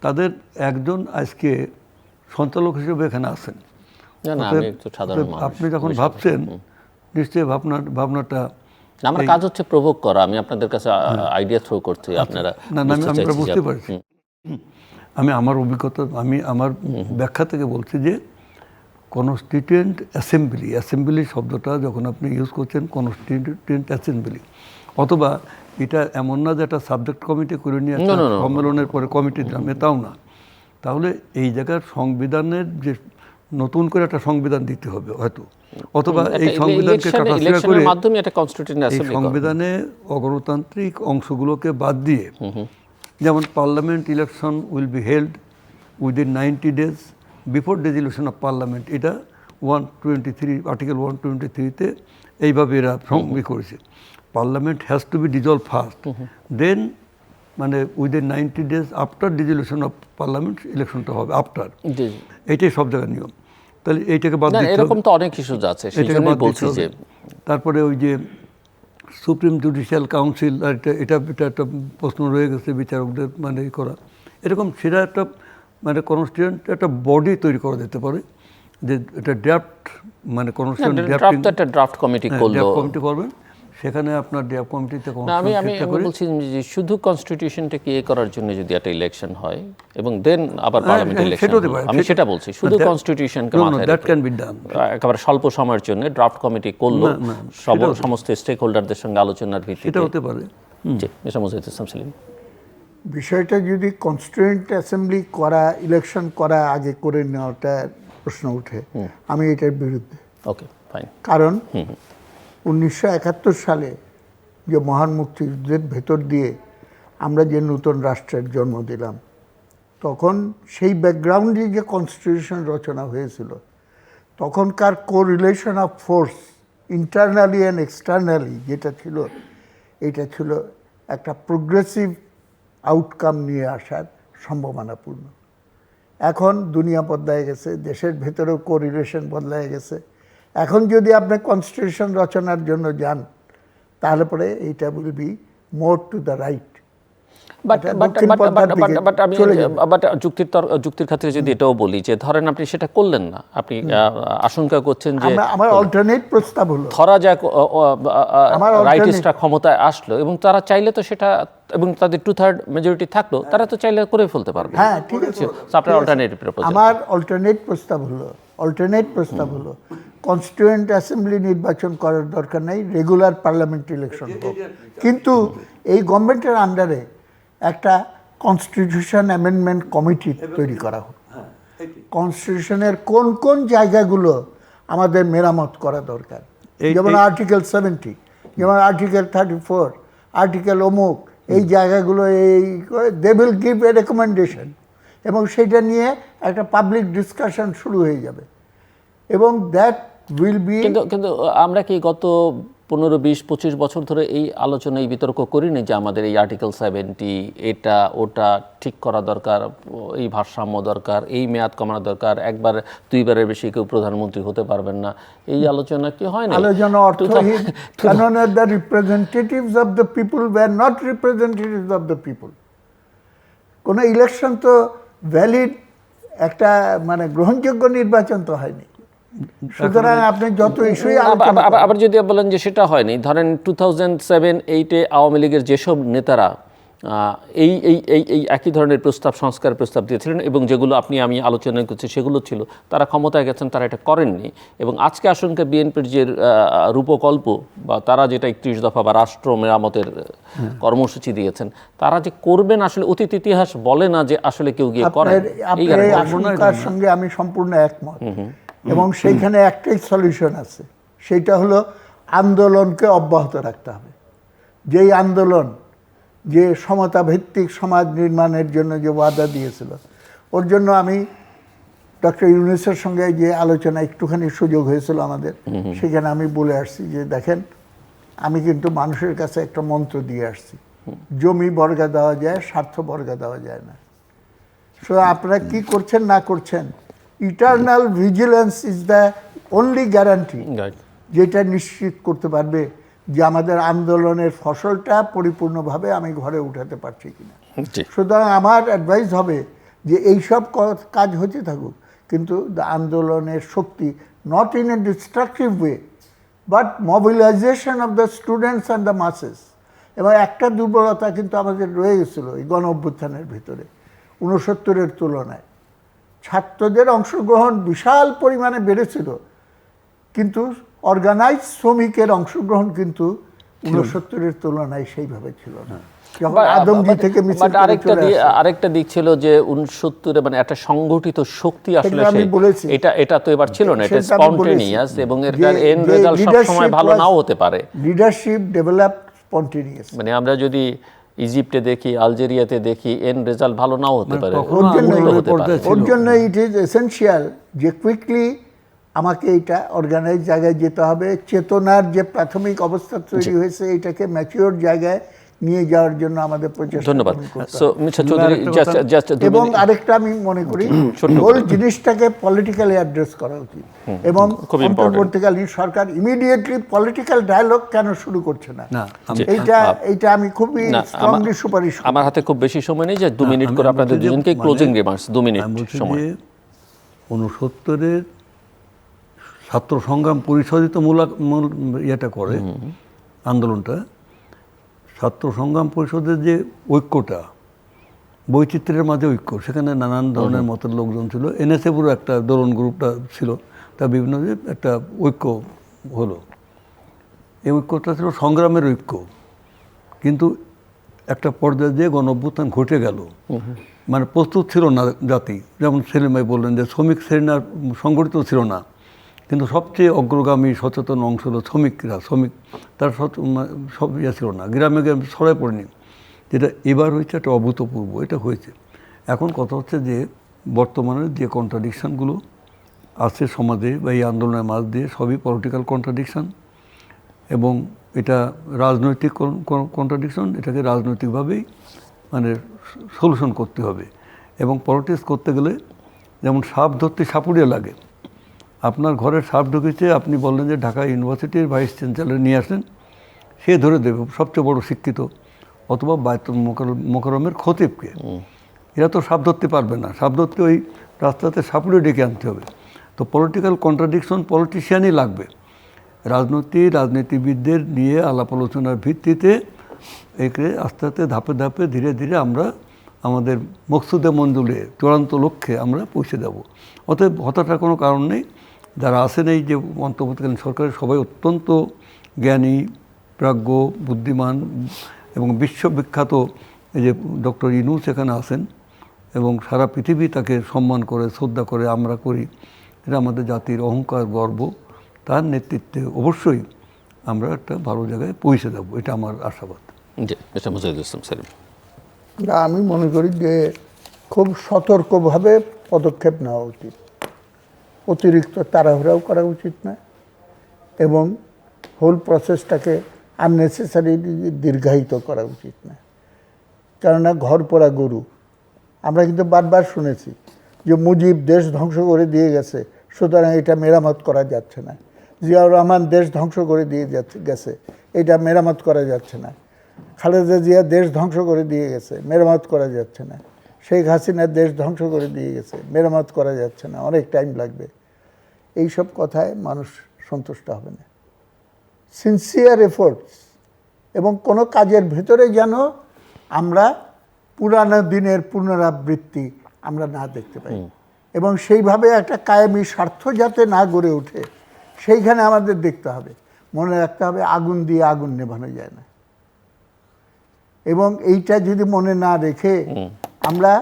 তাদের একজন আজকে সঞ্চালক হিসেবে এখানে আছেন। আপনি যখন ভাবছেন নিশ্চয়ই ভাবনাটা আমার কাজ হচ্ছে প্রভোগ করা, আমি আপনাদের কাছে আইডিয়া থ্রো করছি, আপনারা আমরা বুঝতে পারছি। আমি আমার অভিজ্ঞতা, আমি আমার ব্যাখ্যা থেকে বলছি যে কনস্টিটিউয়েন্ট অ্যাসেম্বলি শব্দটা যখন আপনি ইউজ করছেন, কনস্টিটিউয়েন্ট অ্যাসেম্বলি অথবা এটা এমন না যে একটা সাবজেক্ট কমিটি করে নিয়ে একটা সম্মেলনের পরে কমিটি দিলাম, এটাও না। তাহলে এই জায়গার সংবিধানের যে নতুন করে একটা সংবিধান দিতে হবে হয়তো, অথবা এই সংবিধানকে কাটাছেঁড়া করে এই সংবিধানে অগণতান্ত্রিক অংশগুলোকে বাদ দিয়ে, যেমন parliament election will be held within 90 days before resolution of parliament, এটা 123 আর্টিকেল 123-তে এইভাবে এরা সংবিধান করেছে। Parliament has to be dissolve first, then মানে within 90 days after dissolution of parliament ইলেকশনটা হবে আফটার, এইটাই সব জায়গার নিয়ম। তাহলে এইটাকে বাদ দিতে এরকম তো অনেক ইস্যু আছে, সেজন্যই বলছি যে তারপরে ওই যে সুপ্রিম জুডিশিয়াল কাউন্সিল, আর এটা একটা প্রশ্ন রয়ে গেছে বিচারকদের মানে করা, এরকম সেটা একটা মানে কনস্টিটিউয়েন্ট একটা বডি তৈরি করা যেতে পারে, যে এটা ড্রাফট মানে কনস্টিটিউয়েন্ট ড্রাফট কমিটি করবেন, সেখানে আপনার ড্রাফট কমিটিতে আমি বলছি যে শুধু কনস্টিটিউশনটাকে করার জন্য যদি একটা ইলেকশন হয় এবং দেন আবার পার্লামেন্ট ইলেকশন, আমি সেটা বলছি, শুধু কনস্টিটিউশনকে মাথায় দ্যাট ক্যান বি ডান, একেবারে স্বল্প সময়ের জন্য ড্রাফট কমিটি করলো সমস্ত স্টেক হোল্ডারদের সঙ্গে আলোচনার ভিত্তিতে, এটা হতে পারে। জি, মিস্টার মুজাহিদ ইসলাম সেলিম, বিষয়টা যদি কনস্টিটিউয়েন্ট অ্যাসেম্বলি করা, ইলেকশন করা আগে করে নেওয়াটা প্রশ্ন উঠে, আমি এটার বিরুদ্ধে। ওকে, ফাইন। কারণ 1971 সালে যে মহান মুক্তিযুদ্ধের ভেতর দিয়ে আমরা যে নতুন রাষ্ট্রের জন্ম দিলাম, তখন সেই ব্যাকগ্রাউন্ডে যে কনস্টিটিউশন রচনা হয়েছিল, তখনকার correlation of force internally and externally যেটা ছিল, এটা ছিল একটা প্রোগ্রেসিভ আউটকাম নিয়ে আসার সম্ভাবনাপূর্ণ। এখন দুনিয়া বদলায় গেছে, দেশের ভেতরেও কোরিলেশন বদলায় গেছে। এখন যদি আপনি কনস্টিটিউশন রচনার জন্য যান, তাহলে পরে এইটা will be more to the right. But যুক্তির খাতিরে যদি এটাও বলি যে ধরেন আপনি সেটা করলেন না, আপনি আশঙ্কা করছেন যে আমার অল্টারনেট প্রস্তাব হলো, ধরা যাক রাইটিস্টরা ক্ষমতায় আসলো এবং তারা চাইলে তো সেটা, এবং তাদের 2/3 মেজরিটি থাকলো, তারা তো চাইলে করে ফেলতে পারবে। হ্যাঁ, ঠিক আছে। আপনার অল্টারনেটিভ প্রপোজাল, আমার অল্টারনেট প্রস্তাব হলো কনস্টিটিউয়েন্ট অ্যাসেম্বলি নির্বাচন করার দরকার নাই, রেগুলার পার্লামেন্ট ইলেকশন হোক, কিন্তু এই গভর্নমেন্টের আন্ডারে একটা কনস্টিটিউশন অ্যামেন্ডমেন্ট কমিটি তৈরি করা হোক। কনস্টিটিউশনের কোন কোন জায়গাগুলো আমাদের মেরামত করা দরকার, যেমন আর্টিকেল 70, যেমন আর্টিকেল 34, আর্টিকেল অমুক, এই জায়গাগুলো they will give a recommendation, এবং সেটা নিয়ে একটা পাবলিক ডিসকাশন শুরু হয়ে যাবে, এবং দ্যাট উইল বি। কিন্তু আমরা কি গত 15, 20, 25 বছর ধরে এই আলোচনা, এই বিতর্ক করিনি যে আমাদের এই আর্টিকেল 70 এটা ওটা ঠিক করা দরকার, এই ভারসাম্য দরকার, এই মেয়াদ কমানো দরকার, একবার 2বারের বেশি কেউ প্রধানমন্ত্রী হতে পারবেন না, এই আলোচনা কি হয় না? আলোচনা অর্থহীন, কারণ the representatives of the people wire not representatives of the people. কোনো ইলেকশন তো ভ্যালিড একটা মানে গ্রহণযোগ্য নির্বাচন তো হয়নি। সুতরাং আপনি যত ইস্যুই আবার যদি বলেন যে সেটা হয়নি, ধরেন 2007-8-এ আওয়ামী লীগের যেসব নেতারা এই এই এই এই একই ধরনের সংস্কার প্রস্তাব দিয়েছিলেন এবং যেগুলো আমি আলোচনা করছি সেগুলো ছিল, তারা ক্ষমতায় গেছেন, তারা এটা করেননি, এবং আজকে আশঙ্কা বিএনপির যে রূপকল্প বা তারা যেটা 31 দফা বা রাষ্ট্র মেরামতের কর্মসূচি দিয়েছেন, তারা যে করবেন, আসলে অতীত ইতিহাস বলে না যে আসলে কেউ গিয়ে করেন। এই আশঙ্কার সঙ্গে আমি সম্পূর্ণ একমত, এবং সেইখানে একটাই সলিউশন আছে, সেইটা হলো আন্দোলনকে অব্যাহত রাখতে হবে। যেই আন্দোলন যে সমতা ভিত্তিক সমাজ নির্মাণের জন্য যে ওয়াদা দিয়েছিল, ওর জন্য আমি ডক্টর ইউনূসের সঙ্গে যে আলোচনা একটুখানি সুযোগ হয়েছিল আমাদের, সেখানে আমি বলে আসছি যে দেখেন, আমি কিন্তু মানুষের কাছে একটা মন্ত্র দিয়ে আসছি, জমি বর্গা দেওয়া যায়, স্বার্থ বর্গা দেওয়া যায় না। সো আপনারা কি করছেন না করছেন, eternal vigilance is the only guarantee যেটা নিশ্চিত করতে পারবে যে আমাদের আন্দোলনের ফসলটা পরিপূর্ণভাবে আমি ঘরে উঠাতে পারছি কিনা। সুতরাং আমার অ্যাডভাইস হবে যে এইসব কাজ হতে থাকুক, কিন্তু আন্দোলনের শক্তি not in a destructive way but mobilisation of the students and the masses. এবং একটা দুর্বলতা কিন্তু আমাদের রয়ে গেছিলো এই গণ অভ্যুত্থানের ভিতরে 69-এর তুলনায়, ছাত্রদের অংশগ্রহণ বিশাল পরিমাণে বেড়েছিল, কিন্তু অর্গানাইজ শ্রমিকের অংশগ্রহণ কিন্তু 69-এর তুলনায় সেইভাবে ছিল না। যখন আদমজি থেকে মিছিল করে আরেকটা চলে আসে। আরেকটা দিক ছিল যে 69-এ মানে একটা সংগঠিত শক্তি আসলে সেটা আমি বলেছি। এটা তো এবার ছিল না, এটা সেটা আমি বলেছি। স্পন্টেনিয়াস এবং এর যে এন্ড রেজাল্ট সব সময় ভালো নাও হতে পারে। Leadership develop spontaneous. মানে আমরা যদি ইজিপ্টে দেখি, আলজেরিয়াতে দেখি, এন্ড রেজাল্ট ভালো নাও হতে পারে, তখনও উল্টো হতে পারে। ওর জন্য ইট ইজ এসেনশিয়াল যে কুইকলি আমাকে এটা অর্গানাইজ জায়গায় যেতে হবে, চেতনার যে প্রাথমিক অবস্থা তৈরি হয়েছে এটাকে ম্যাচিওর জায়গায় নিয়ে যাওয়ার জন্য আমাদের প্রচেষ্টা ধন্যবাদ। করতে হবে। সো মিস্টার চৌধুরী, জাস্ট এবং আরেকটা আমি মনে করি হোল জিনিসটাকে পলিটিক্যালি অ্যাড্রেস করা উচিত এবং খুব important। অন্তর্বর্তীকালীন সরকার ইমিডিয়েটলি পলিটিক্যাল ডায়ালগ কেন শুরু করছে না, না, এইটা আমি খুবই স্ট্রংলি সুপারিশ করি। আমার হাতে খুব বেশি সময় নেই, যে 2 মিনিট করে আপনাদের দুজনকে ক্লোজিং রিমার্কস, 2 মিনিট সময়। 69-এর ছাত্র সংগ্রাম পরিষদই তো মূল ইয়েটা করে আন্দোলনটা। ছাত্র সংগ্রাম পরিষদের যে ঐক্যটা, বৈচিত্র্যের মাঝে ঐক্য, সেখানে নানান ধরনের মতের লোকজন ছিল। এনএসএফেরও একটা দোলন গ্রুপটা ছিল, তা বিভিন্ন যে একটা ঐক্য হলো। এই ঐক্যটা ছিল সংগ্রামের ঐক্য, কিন্তু একটা পর্যায়ে যে গণ-অভ্যুত্থান ঘটে গেল, মানে প্রস্তুত ছিল না জাতি। যেমন সেলিম ভাই বললেন যে শ্রমিক শ্রেণী আর সংগঠিত ছিল না, কিন্তু সবচেয়ে অগ্রগামী সচেতন অংশ হলো শ্রমিকরা। তার সব ইয়ে ছিল না, গ্রামে গ্রামে ছড়ায় পড়েনি। যেটা এবার হয়েছে একটা অভূতপূর্ব, এটা হয়েছে। এখন কথা হচ্ছে যে বর্তমানে যে কন্ট্রাডিকশানগুলো আছে সমাজে বা এই আন্দোলনের মাঝ দিয়ে, সবই পলিটিক্যাল কন্ট্রাডিকশান এবং এটা রাজনৈতিক কন্ট্রাডিকশন। এটাকে রাজনৈতিকভাবেই মানে সলিউশন করতে হবে। এবং পলিটিক্স করতে গেলে যেমন সাপ ধরতে সাপুড়িয়া লাগে। আপনার ঘরের সাপ ঢুকেছে, আপনি বললেন যে ঢাকা ইউনিভার্সিটির ভাইস চ্যান্সেলর নিয়ে আসেন, সে ধরে দেবে, সবচেয়ে বড় শিক্ষিত, অথবা বায়তুল মোকাররমের খতিবকে। এরা তো সাপ ধরতে পারবে না, সাপ ধরতে ওই রাস্তাতে সাপুড়ে ডেকে আনতে হবে। তো পলিটিক্যাল কন্ট্রাডিকশন পলিটিশিয়ানই লাগবে। রাজনীতিবিদদের নিয়ে আলাপ আলোচনার ভিত্তিতে একে আস্তে আস্তে ধাপে ধাপে ধীরে ধীরে আমরা আমাদের মকসুদে মঞ্জুলে চূড়ান্ত লক্ষ্যে আমরা পৌঁছে যাব। অতএব হতাশার কোনো কারণ নেই। যারা আছেন এই যে অন্তর্বর্তীকালীন সরকারের সবাই অত্যন্ত জ্ঞানী, প্রাজ্ঞ, বুদ্ধিমান এবং বিশ্ববিখ্যাত। এই যে ডক্টর ইউনূস এখানে আছেন এবং সারা পৃথিবী তাকে সম্মান করে, শ্রদ্ধা করে, আমরা করি। এটা আমাদের জাতির অহংকার, গর্ব। তার নেতৃত্বে অবশ্যই আমরা একটা ভালো জায়গায় পৌঁছে যাব, এটা আমার আশাবাদ। জি, এটা মুজাহিদুল ইসলাম সেলিম। আমি মনে করি যে খুব সতর্কভাবে পদক্ষেপ নেওয়া উচিত, অতিরিক্ত তাড়াহুড়াও করা উচিত না এবং হোল প্রসেসটাকে আননেসেসারি দীর্ঘায়িত করা উচিত না। কেননা ঘর পোড়া গরু, আমরা কিন্তু বারবার শুনেছি যে মুজিব দেশ ধ্বংস করে দিয়ে গেছে, সুতরাং এটা মেরামত করা যাচ্ছে না। জিয়াউর রহমান দেশ ধ্বংস করে দিয়ে গেছে, এটা মেরামত করা যাচ্ছে না। খালেদা জিয়া দেশ ধ্বংস করে দিয়ে গেছে, মেরামত করা যাচ্ছে না। শেখ হাসিনা দেশ ধ্বংস করে দিয়ে গেছে, মেরামত করা যাচ্ছে না, অনেক টাইম লাগবে। এইসব কথায় মানুষ সন্তুষ্ট হবে না। সিনসিয়ার এফোর্টস এবং কোনো কাজের ভেতরে যেন আমরা পুরানো দিনের পুনরাবৃত্তি আমরা না দেখতে পাই এবং সেইভাবে একটা কায়েমি স্বার্থ যাতে না গড়ে ওঠে সেইখানে আমাদের দেখতে হবে। মনে রাখতে হবে আগুন দিয়ে আগুন নেভানো যায় না এবং এইটা যদি মনে না রেখে আমরা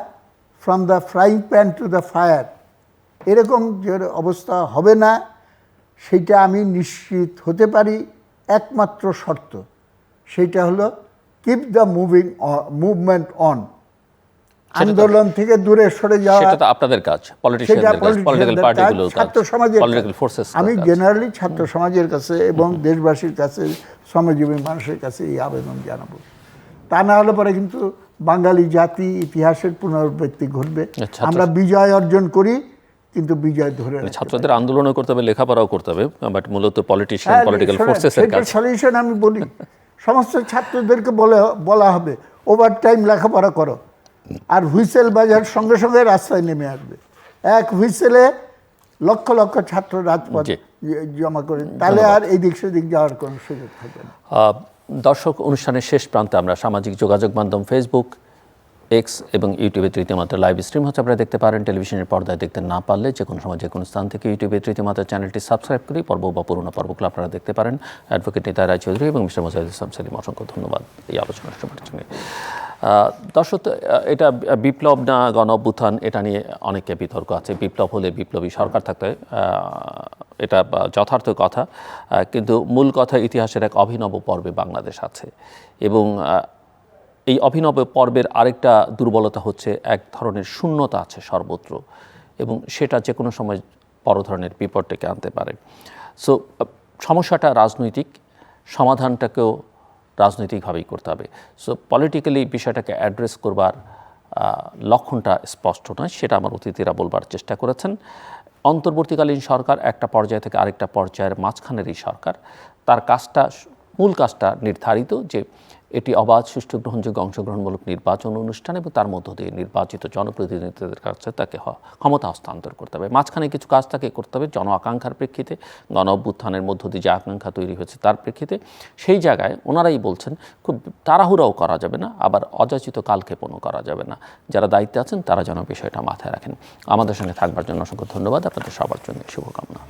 from the frying pan to the fire এরকম যে অবস্থা হবে না, সেইটা আমি নিশ্চিত হতে পারি। একমাত্র শর্ত সেইটা হলো কিপ দ্য মুভমেন্ট অন, আন্দোলন থেকে দূরে সরে যাওয়া। সেটা তো আপনাদের কাজ, পলিটিশিয়ানদের কাজ, পলিটিক্যাল পার্টিগুলোর কাজ, ছাত্র সমাজের পলিটিক্যাল ফোর্সেস। আমি জেনারেলি ছাত্র সমাজের কাছে এবং দেশবাসীর কাছে, শ্রমজীবী মানুষের কাছে এই আবেদন জানাবো। তা না হলে পরে কিন্তু বাঙালি জাতি ইতিহাসের পুনরাবৃত্তি ঘটবে। আমরা বিজয় অর্জন করি কিন্তু বিজয় ধরে ছাত্রদের আন্দোলনও করতে হবে, লেখাপড়াও করতে হবে, বাট মূলত পলিটিশিয়ান, পলিটিক্যাল ফোর্সেসের কাজ। সলিউশন আমি বলি সমস্ত ছাত্রদেরকে বলা হবে ওভার টাইম লেখাপড়া করো, আর হুইসেল বাজার সঙ্গে সঙ্গে রাস্তায় নেমে আসবে। এক হুইসেলে লক্ষ লক্ষ ছাত্র রাজপথ জমা করে, তাহলে আর এই দিক সেদিক যাওয়ার কোনো সুযোগ থাকবে না। দর্শক, অনুষ্ঠানের শেষ প্রান্তে আমরা সামাজিক যোগাযোগ মাধ্যম ফেসবুক এক্স এবং ইউটিউবে তৃতীয় মাত্রা লাইভ স্ট্রিম হচ্ছে, আপনারা দেখতে পারেন। টেলিভিশনের পর্দায় দেখতে না পারলে যে কোনো সময় যে কোনো স্থান থেকে ইউটিউবে তৃতীয় মাত্রা চ্যানেলটি সাবস্ক্রাইব করে পর্ব বা পুরোনো পর্বগুলো আপনারা দেখতে পারেন। অ্যাডভোকেট নিতা রায় চৌধুরী এবং মিস্টার মোজাহিদ ইসলাম সেলিম, অসংখ্য ধন্যবাদ এই আলোচনার সময়ের জন্য। দর্শক, এটা বিপ্লব না গণ অভ্যুত্থান, এটা নিয়ে অনেকে বিতর্ক আছে। বিপ্লব হলে বিপ্লবী সরকার থাকতে হয়, এটা যথার্থ কথা, কিন্তু মূল কথা ইতিহাসের এক অভিনব পর্বে বাংলাদেশ আছে এবং এই অভিনব পর্বের আরেকটা দুর্বলতা হচ্ছে এক ধরনের শূন্যতা আছে সর্বত্র এবং সেটা যে কোনো সময় বড় ধরনের বিপদ ডেকে আনতে পারে। সো সমস্যাটা রাজনৈতিক, সমাধানটাকেও রাজনৈতিকভাবেই করতে হবে। সো পলিটিক্যালি বিষয়টাকে অ্যাড্রেস করবার লক্ষণটা স্পষ্ট নয়, সেটা আমার অতিথিরা বলবার চেষ্টা করেছেন। অন্তর্বর্তীকালীন সরকার একটা পর্যায় থেকে আরেকটা পর্যায়ের মাঝখানেরই সরকার, তার কাজটা, মূল কাজটা নির্ধারিত যে এটি অবাধ, সুষ্ঠু, গ্রহণযোগ্য, অংশগ্রহণমূলক নির্বাচন অনুষ্ঠান এবং তার মধ্য দিয়ে নির্বাচিত জনপ্রতিনিধিদের কাছে তাকে ক্ষমতা হস্তান্তর করতে হবে। মাঝখানে কিছু কাজ তাকে করতে হবে জন আকাঙ্ক্ষার প্রেক্ষিতে, গণ অভ্যুত্থানের মধ্য দিয়ে যে আকাঙ্ক্ষা তৈরি হয়েছে তার প্রেক্ষিতে। সেই জায়গায় ওনারাই বলছেন খুব তাড়াহুড়াও করা যাবে না, আবার অযাচিত কালক্ষেপণও করা যাবে না। যারা দায়িত্বে আছেন তারা যেন বিষয়টা মাথায় রাখেন। আমাদের সঙ্গে থাকবার জন্য অসংখ্য ধন্যবাদ, আপনাদের সবার জন্য শুভকামনা।